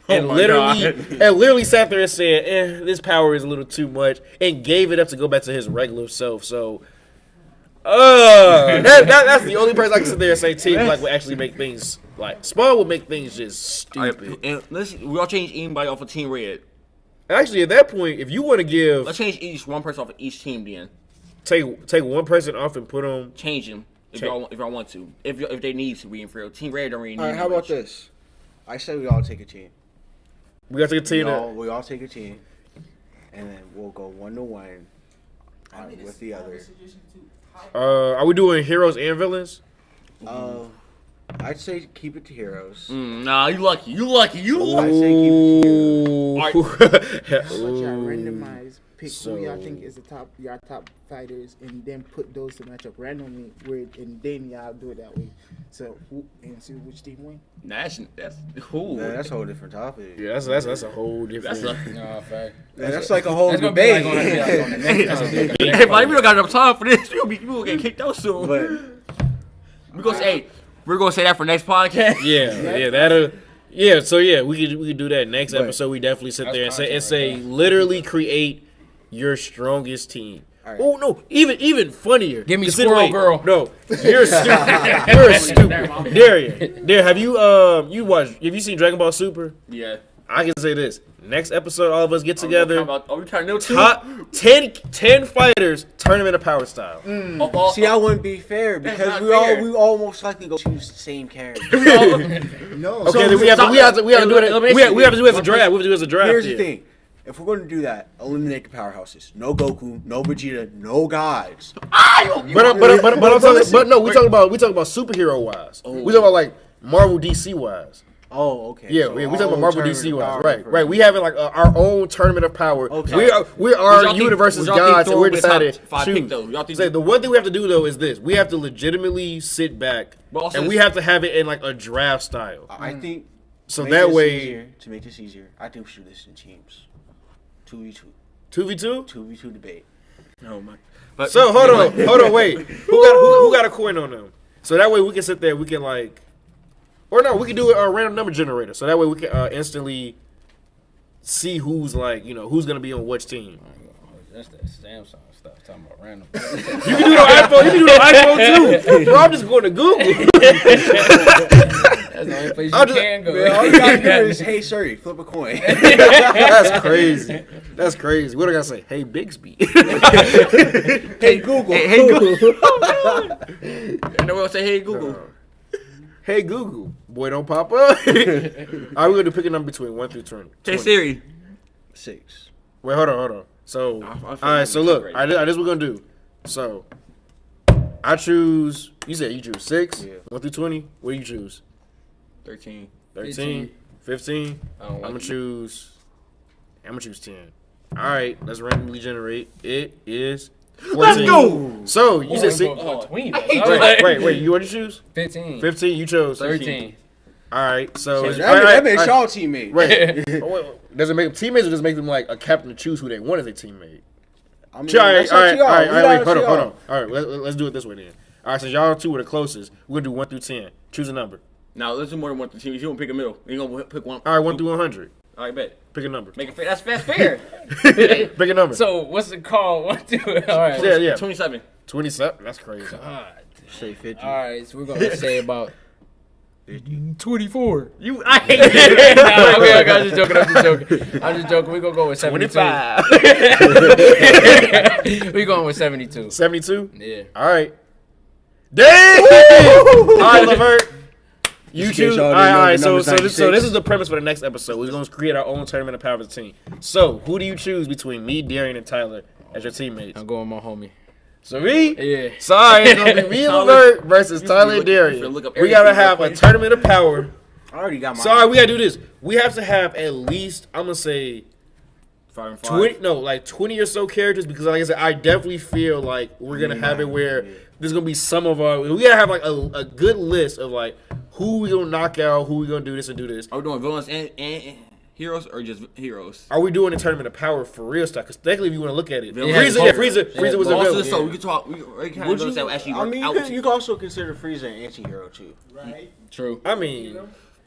And my literally sat there and said, this power is a little too much, and gave it up to go back to his regular self. So, that's the only person I can sit there and say Team Black would actually make things, like, Spawn would make things just stupid. And we all change anybody off of Team Red. Actually, at that point, if you want to give, Let's change each one person off of each team. Then take one person off and put on, change them if y'all want to. If they need to be in real. Team Red don't really need. All right, how about this? I say we all take a team. we got to take a team. We all take a team, and then we'll go 1-1 with the other. Are we doing heroes and villains? I'd say keep it to heroes. Nah, you lucky. I'd say keep it to heroes. Let y'all randomize, pick So- who y'all think is your top fighters, and then put those to match up randomly. And then y'all do it that way. So and see which team win. That's cool. Man, that's a whole different topic. Yeah, that's a whole different. That's Nah, fact. Man, that's like a whole That's gonna be debate. like on the next time. Hey, but we don't got enough time for this. We will get kicked out soon. But We're gonna say that for next podcast. Yeah, so we could do that next episode. We definitely sit there and content say literally create your strongest team. Alright. Oh no, even funnier. Give me Consider- Squirrel wait, Girl. No, you're stupid. You're stupid. Darian, have you seen Dragon Ball Super? Yeah. I can say this. Next episode, all of us get together. Are we trying to Top 10 fighters, tournament of power style. see, I wouldn't be fair because not we fair. all most likely go choose the same character. No. Okay, then we have to do it. We have to do it as a draft. We have to do it as a draft. Here's the here. thing: if we're going to do that, eliminate the powerhouses. No Goku, no Vegeta, no gods. But I'm talking. But no, we talking about superhero wise. We talking about like Marvel DC wise. Oh, okay. Yeah, So we talking about all Marvel tournament DC of wise. power Right, for- right. We having like our own tournament of power. Okay. We are y'all think- universe's would y'all think gods, and Thor we're would be a top decided. five pick, Choose. though? Y'all think- Say the one thing we have to do though is this: we have to legitimately sit back, But also and we it's- have to have it in like a draft style. I think So to that make way, this easier, to make this easier, I think we should do this in teams. 2v2, 2v2. 2v2 debate. Oh my. But So hold on, wait. Who got a coin on them? So that way we can sit there. We can like, or no, we can do a random number generator. So that way we can instantly see who's like, who's gonna be on which team. That's that Samsung stuff. Talking about random. You can do it on iPhone. You can do it on iPhone too. Bro, I'm just going to Google. That's the only place I'll you just- can go. Man, all you gotta do is, hey Siri, flip a coin. That's crazy. That's crazy. What do I gotta say? Hey Bixby. Hey Google. Hey Google. And then we'll say, hey Google. Hey Google. Boy, don't pop up. All right, we're gonna do pick a number between 1 through 20. Hey Siri. 6. Wait, hold on. So, I feel all right. So look, like I this what we're gonna do. So, I choose. You said you choose 6, Yeah. 1 through 20. What do you choose? 13. 13, 15. I don't I'm like gonna it. choose 10. All right, let's randomly generate. It is 14. Let's go. So you said six. Between Wait. You want to choose 15. 15? You chose 13. All right, so That made y'all teammate. Wait, does it make them teammates or does it make them like a captain to choose who they want as a teammate? I mean, All right, that's up to y'all. wait, hold We on. y'all. All right, let's do it this way then. All right, since y'all two were the closest, we're gonna do 1 through 10. Choose a number. Now let's do more than one team. You don't pick a middle. You gonna pick one. All right, 1 through 100. All right, bet. Pick a number. Make it fair. That's fair. Pick a number. So what's it called? All right. yeah. 27. 27. That's crazy. God. Say 50. All right, so we're gonna say about 24. I hate it. Nah, okay, I'm just joking. We're gonna go with 72. 25. We're going with 72. 72. Yeah. All right. Damn. All right, Levert. You Just in case choose. y'all All didn't know right. the So number's this 96. is the premise for the next episode. We're going to create our own tournament of power as a team. So who do you choose between me, Darian, and Tyler as your teammates? I'm going with my homie. So me? Yeah. Sorry, it's going to be me and Levert versus Tyler and you Darian. finna look up We got to everything have real a quick. tournament of power. I already got mine. Sorry, we got to do this. We have to have at least, I'm going to say, 5 and 5. 20 or so characters because, like I said, I definitely feel like we're gonna have it where there's gonna be some of our. We gotta have like a good list of like who we gonna knock out, who we gonna do this and do this. Are we doing villains and heroes or just heroes? Are we doing a tournament of power for real stuff? Because technically, if you want to look at it, Villains. Frieza was a Also, villain. so we can talk. We kind Would of you? that actually I work mean, out. you can also consider Frieza an anti-hero too. True. I mean,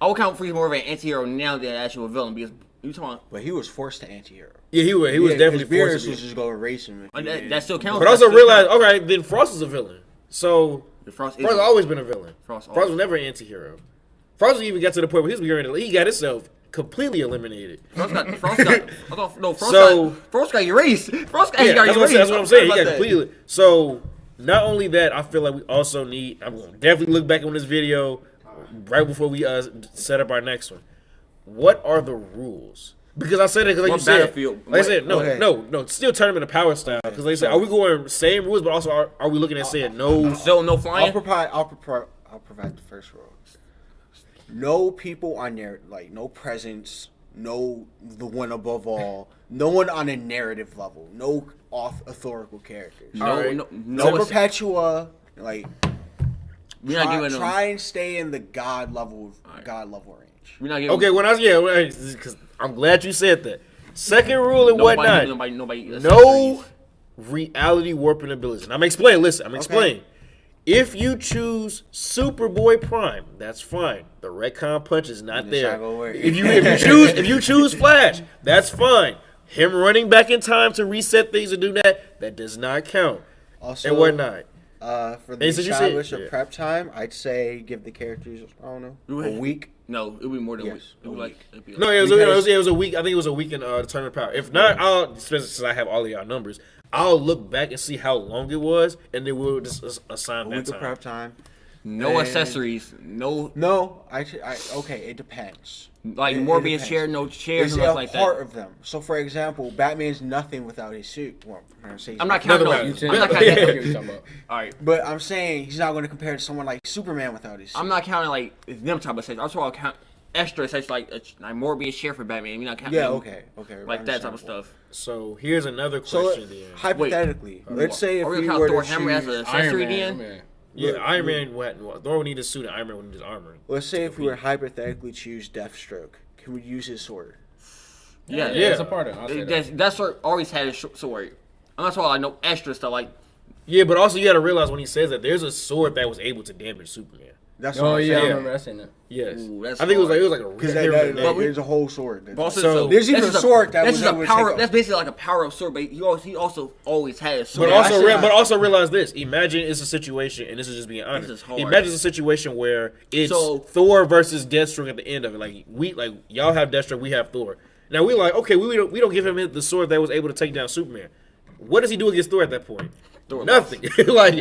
I would count Freeze more of an anti-hero now than an actual villain because you talking about But he was forced to anti-hero. yeah, he was definitely Beerus forced to was be. just go erase him. that still counts. But That also still realize, counts. okay, then Frost is a villain. So Frost Frost has always been a villain. Frost Frost was never an anti-hero. Frost even got to the point where he got himself completely eliminated. Frost got So- Frost got erased. Frost got Yeah, got that's erased. what I'm saying. He About got that. completely. So not only that, I feel like we also need. I'm going to definitely look back on this video right before we set up our next one. What are the rules? Because I said it because like What you said, Battlefield? like I said, Okay. no, still tournament of power style. Because like I said, are we going same rules, but also are we looking at saying no? Still no flying. I'll provide the first rule. No people on there, like no presence, no the one above all, no one on a narrative level, no authorical characters. No, Alright. no. Perpetua, like We're not giving them. try and stay in the god level range. We're not giving. Okay, because I'm glad you said that. Second rule and whatnot. Nobody. No reality warping abilities. And I'm explaining. Listen, I'm explaining. If you choose Superboy Prime, that's fine. The retcon punch is not It's there. not gonna work. If you choose Flash, that's fine. Him running back in time to reset things and do that does not count. Also, And whatnot. For the Hey, so you said- establish yeah. of prep time, I'd say give the characters a week. No, it'll be more than Yes, a week. It'd be like, No, it was Because- a week. I think it was a week in the Tournament of Power. If not, since I have all of y'all numbers, I'll look back and see how long it was, and then we'll just assign A that week of time. prep time. no And- accessories. No, No, okay, it depends. like It Morbius depends. chair, no chairs, Is no a nothing like part that. of them. So, for example, Batman's nothing without his suit. Well, I'm not counting Another those. way. I'm not I counting. get what you're talking about. All right, But I'm saying he's not going to compare to someone like Superman without his suit. I'm not counting like them type of sets. I'm talking count extra sets like Morbius chair for Batman. You're not counting. Yeah, them okay. like that type of understandable. stuff. So here's another So, question. then. hypothetically, let's say if Are we we gonna were count to Thor hammer as an choose, accessory Iron then? Man. Yeah, Iron Man. Thor would need his suit, and Iron Man would need his armor. let's say if we were hypothetically choose Deathstroke, can we use his sword? Yeah, Yeah. That's a part of it. I'll say that. That sort always had a sword. And that's why I know extra stuff like. Yeah, but also you got to realize when he says that there's a sword that was able to damage Superman. That's Oh what I'm yeah, I saying. remember that saying that. Yes, Ooh, that's I think hard. it was like a Because there's a whole sword. But also, So- There's even that's a just sword that that's was just able a to power. take That's basically like a power of sword, but he also always had a sword. But Yeah, also realize this. Imagine it's a situation, and this is just being honest. is hard. Imagine it's a situation where it's So- Thor versus Deathstroke at the end of it. Like y'all have Deathstroke, we have Thor. Now we like okay, we don't give him the sword that was able to take down Superman. What does he do against Thor at that point? Thor Nothing. like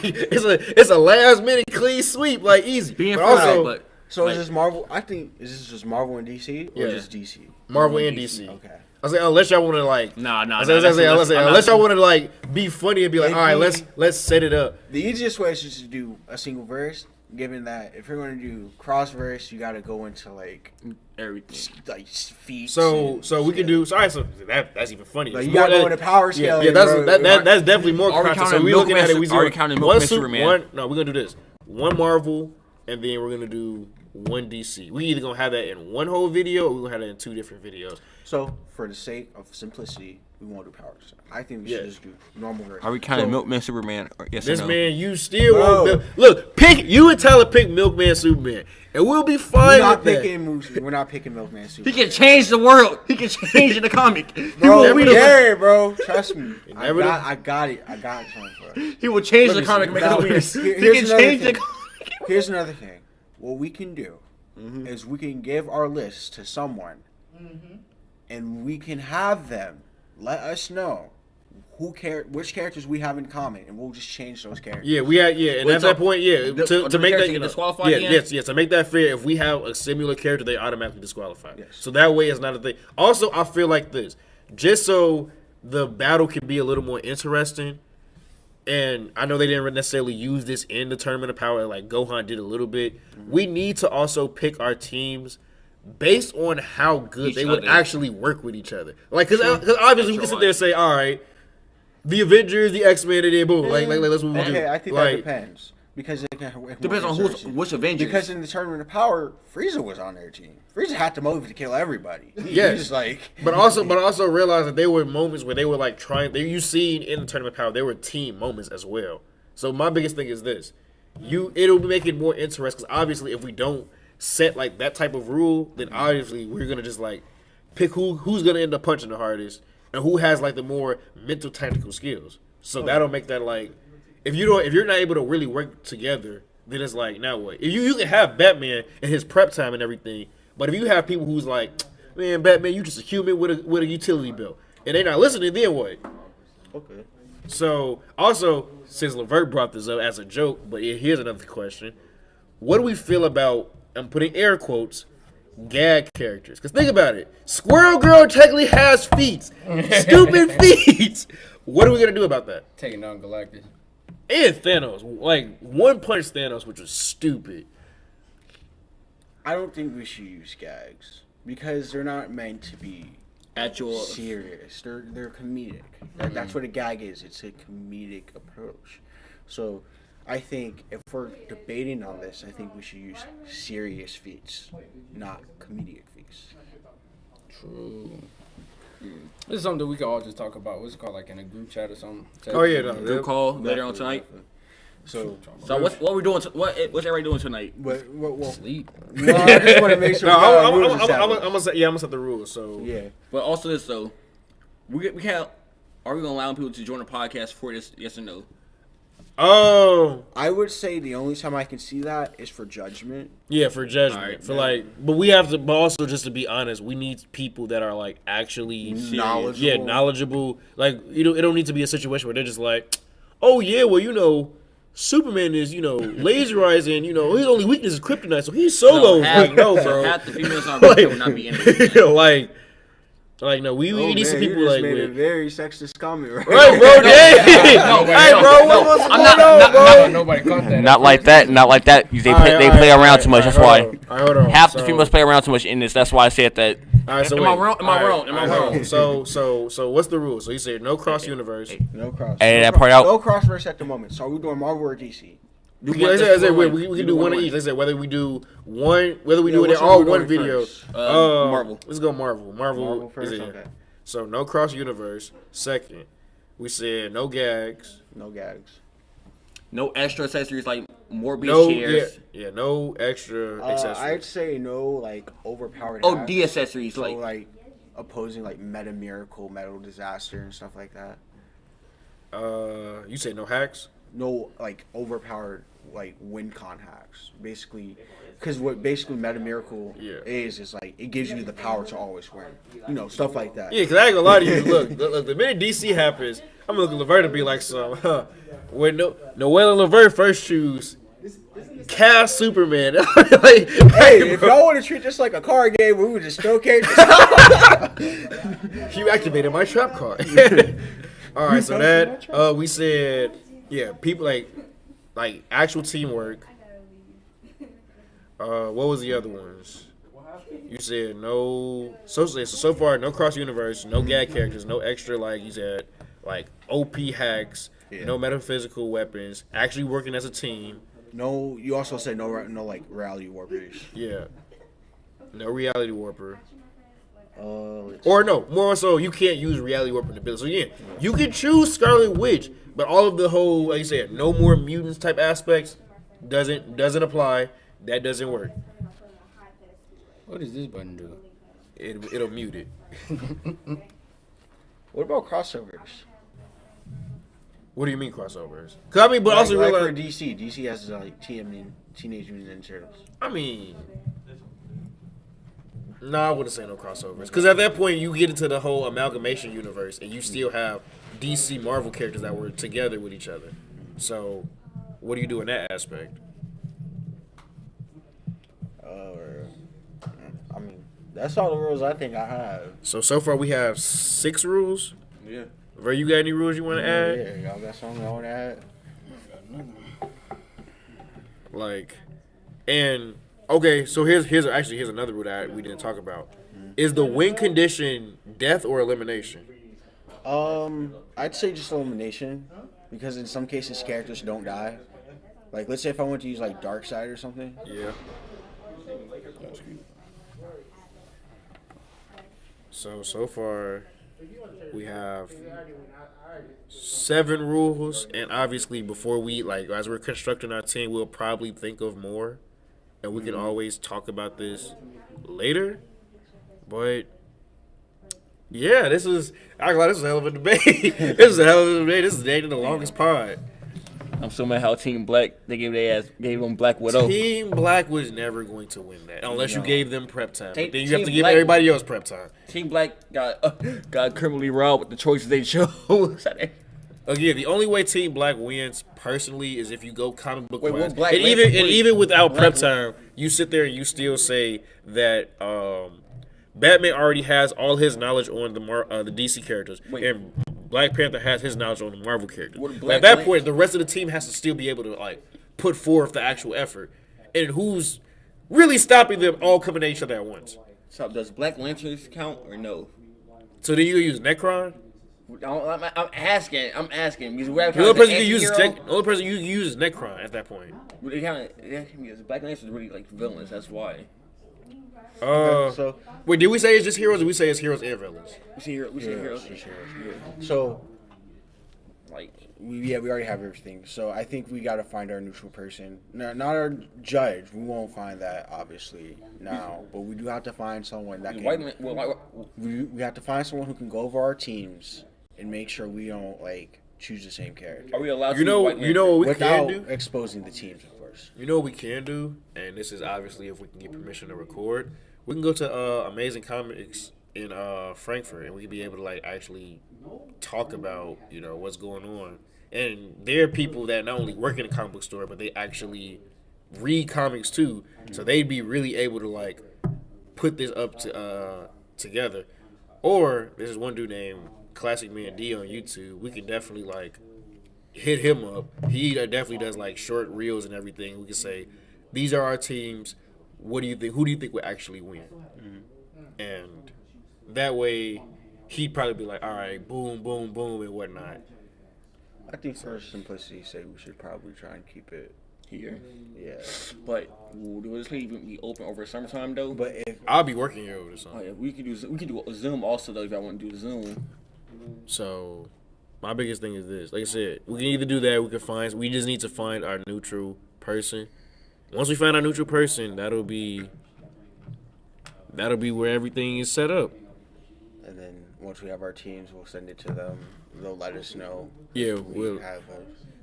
it's a last minute clean sweep, like easy. being but also, also but So like, is this Marvel? I think is this just Marvel and DC or Yeah. just DC? Marvel and DC. Okay. I was like, unless y'all want to like, Nah. I was like, unless y'all want to like be funny and be like, all right, Maybe- let's set it up. The easiest way is just to do a single verse. given that if you're going to do cross-verse, you got to go into like Everything. like feet. So we can do. So all right, so that's even funny. Like, you got to go into power scale. Yeah, that's definitely more Are we content. So counting we looking at it. We Are we counting Milkman Superman? No, we're gonna do this. One Marvel, and then we're gonna do one DC. We either gonna have that in one whole video, or we're gonna have that in 2 different videos. So for the sake of simplicity, we won't do power scale. I think we should just do normal version. Are we counting Milkman Superman? Or yes This or no? man, you still Bro. won't look. Pick you and Tyler pick Milkman Superman, and we'll be We're fine not with that. picking moves. We're not picking Milkman He Superman. can change the world. He can change the comic. Bro, we yeah, bro. Trust me. I never got it. I got it, bro. He will change the Look, comic and make now, it weird. here- He here's can another change the thing. comic. Here's another thing. What we can do is we can give our list to someone, and we can have them let us know which characters we have in common, and we'll just change those characters. Yeah, and Wait, at so that point, the to make character that get disqualified yeah, again? yes, to make that fair, if we have a similar character, they automatically disqualify. Yes. So that way, it's not a thing. Also, I feel like this, just so the battle can be a little more interesting. And I know they didn't necessarily use this in the Tournament of Power, like Gohan did a little bit. We need to also pick our teams based on how good Each they would other. actually work with each other. Like, because obviously we can sit there and say, all right, the Avengers, the X-Men, and then boom, like that's what we do. Okay, I think like, that depends. Because it can Depends on which Avengers. Because in the Tournament of Power, Frieza was on their team. Frieza had to move to kill everybody. Yes. He's like, But also realize that there were moments where they were like trying. You seen in the Tournament of Power, there were team moments as well. So my biggest thing is this: it'll make it more interesting. Because obviously, if we don't set like that type of rule, then obviously we're gonna just like pick who's gonna end up punching the hardest and who has like the more mental tactical skills. So that'll make that like if you're not able to really work together, then it's like now what? If you can have Batman and his prep time and everything, but if you have people who's like, man, Batman, you just a human with a utility belt, and they're not listening, then what? okay. So also, since Levert brought this up as a joke, but here's another question: what do we feel about? I'm putting air quotes. Gag characters, because think about it. Squirrel Girl technically has feet, stupid feet. What are we gonna do about that? Taking down Galactus. And Thanos, like one punch Thanos, which was stupid. I don't think we should use gags because they're not meant to be actual. serious. They're comedic. That's what a gag is. It's a comedic approach. So I think if we're debating on this, I think we should use serious feats, not comedic feats. True. This is something we could all just talk about. What's it called, like in a group chat or something? Oh yeah, Group call later on tonight. So, So what we doing? What's everybody doing tonight? well, Sleep. no, I just want to make sure. No, we got our rules I'm established. gonna set the rules. So Yeah. But also this though, we can't. Are we gonna allow people to join the podcast for this? Yes or no? Oh I would say the only time I can see that is for judgment. yeah, for judgment, Alright, for yeah. like, but we have to. But also, just to be honest, we need people that are like actually Knowledgeable. Yeah, knowledgeable. Like it don't need to be a situation where they're just like, oh yeah, well Superman is laser eyes and his only weakness is kryptonite, so he's solo. Like, no, bro. Half the females on our will not be in it. like no, we Oh, need some man, people you just like made a with. very sexist comment, right? Right, bro. Hey, no, hey, bro. What's going on, bro? Nobody caught that. Not like that. Not like that. They play around too much. That's why. Hold on. Half the females play around too much in this. That's why I said that. All right, so Am wait. I wrong? Am I wrong? Am I All right, wrong? So what's the rule? So you said no cross universe. No cross. Hey, no that part cross, out. No cross verse at the moment. So are we doing Marvel or DC? We can do one of each. Let's say whether we do one, whether we do it in which one all we one doing video. first? Marvel. Let's go Marvel. Marvel is first. in. Okay. So no cross universe. Second, we said no gags. No gags. No extra accessories like Morbius No, chairs. yeah, no extra I'd accessories. say no like overpowered. Oh, hacks. D accessories So like. like opposing like Meta Miracle, Metal Disaster, and stuff like that. You said no hacks. No like overpowered like WinCon hacks. Basically, because what basically Meta Miracle Yeah. is like it gives you the power to always win. Stuff like that. Yeah, because I ain't gonna lie to you. Look, the minute DC happens, I'm gonna look at Levert and be like, when Noel and Levert first choose, cast Superman. Hey, if y'all want to treat this like a card game, we would just showcase. You activated my trap card. All right, so that we said, yeah, people like actual teamwork, What was the other ones? You said no. So far, no cross universe, no gag characters, no extra like you said, like OP hacks, no metaphysical weapons. Actually working as a team. No, you also said no like reality warpers. Yeah. No reality warper. Or no, more so you can't use reality warper to build. So yeah, you can choose Scarlet Witch, but all of the whole, like you said, no more mutants type aspects doesn't apply. That doesn't work. What does this button do? It'll mute it. What about crossovers? What do you mean crossovers? Cause I mean, but also like realize for DC. DC has like Teenage Mutant Ninja Turtles. I mean, no, I wouldn't say no crossovers. Because at that point, you get into the whole amalgamation universe, and you still have DC Marvel characters that were together with each other. So, what do you do in that aspect? I mean, that's all the rules I think I have. So far we have 6 rules. Yeah. Ray, you got any rules you want to add? Yeah, y'all got something y'all want to add? Like, and okay, so here's another rule that we didn't talk about. Is the win condition death or elimination? I'd say just elimination, because in some cases characters don't die. Like, let's say if I want to use like Darkseid or something. Yeah. So far we have 7 rules, and obviously before we as we're constructing our team, we'll probably think of more, and we can always talk about this later. But yeah, this is a hell of a debate. This is a hell of a debate. This is dating the longest pod. I'm so mad how Team Black they gave them Black Widow. Team Black was never going to win that unless you gave them prep time. But then you have to give Black, everybody else prep time. Team Black got criminally robbed with the choices they chose. Again, the only way Team Black wins personally is if you go comic book Wait, wise. what Black And even without prep time, you sit there and you still say that Batman already has all his knowledge on the DC characters, and Black Panther has his knowledge on the Marvel characters. At that point, the rest of the team has to still be able to put forth the actual effort, and who's really stopping them all coming at each other at once. So does Black Lanterns count or no? So then you use Necron. I'm asking because The only person you use is Necron at that point. Because Black Lanterns are really like villains. That's why. So wait, did we say it's just heroes, or did we say it's heroes and villains? We see heroes. So, we already have everything. So I think we got to find our neutral person. No, not our judge. We won't find that obviously now, but we do have to find someone that can. We have to find someone who can go over our teams and make sure we don't choose the same character. Are we allowed? You know what we without can do? Exposing the teams, of course. You know what we can do, and this is obviously if we can get permission to record. We can go to Amazing Comics in Frankfurt, and we can be able to actually talk about what's going on. And there are people that not only work in a comic book store, but they actually read comics too. So they'd be really able to put this up to together. Or there's one dude named Classic Man D on YouTube. We can definitely hit him up. He definitely does short reels and everything. We can say, these are our teams. What do you think? Who do you think will actually win? Mm-hmm. And that way, he'd probably be like, all right, boom, boom, boom, and whatnot. I think for simplicity's sake, we should probably try and keep it here. Yeah. But will this even be open over summertime though? But I'll be working here over the summer. Oh, yeah, we could do a Zoom also though if I want to do the Zoom. So my biggest thing is this. Like I said, we can either do that. We just need to find our neutral person. Once we find our neutral person, that'll be where everything is set up. And then once we have our teams, we'll send it to them. They'll let us know. Yeah, we'll have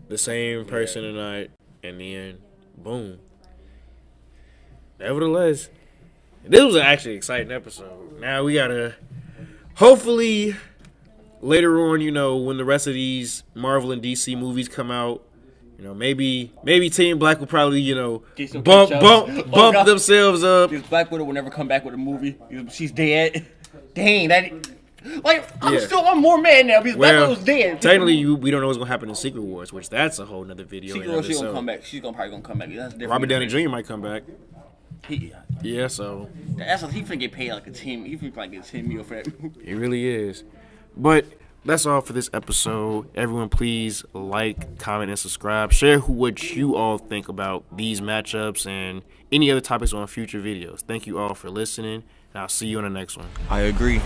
the same person tonight, and then boom. Nevertheless, this was an actually exciting episode. Now we gotta hopefully later on, when the rest of these Marvel and DC movies come out. Maybe Team Black will probably, bump themselves up. Because Black Widow will never come back with a movie. She's dead. Dang, I'm more mad now because Black Widow's dead. Technically, we don't know what's gonna happen in Secret Wars, which that's a whole nother video. Secret Wars, she's gonna come back. She's probably gonna come back. That's different. Robert Downey Jr. might come back. Yeah, so That's what he finna get paid like a 10. He finna like get 10 mil for that movie. it really is. But that's all for this episode. Everyone, please like, comment, and subscribe. Share what you all think about these matchups and any other topics on future videos. Thank you all for listening, and I'll see you on the next one. I agree.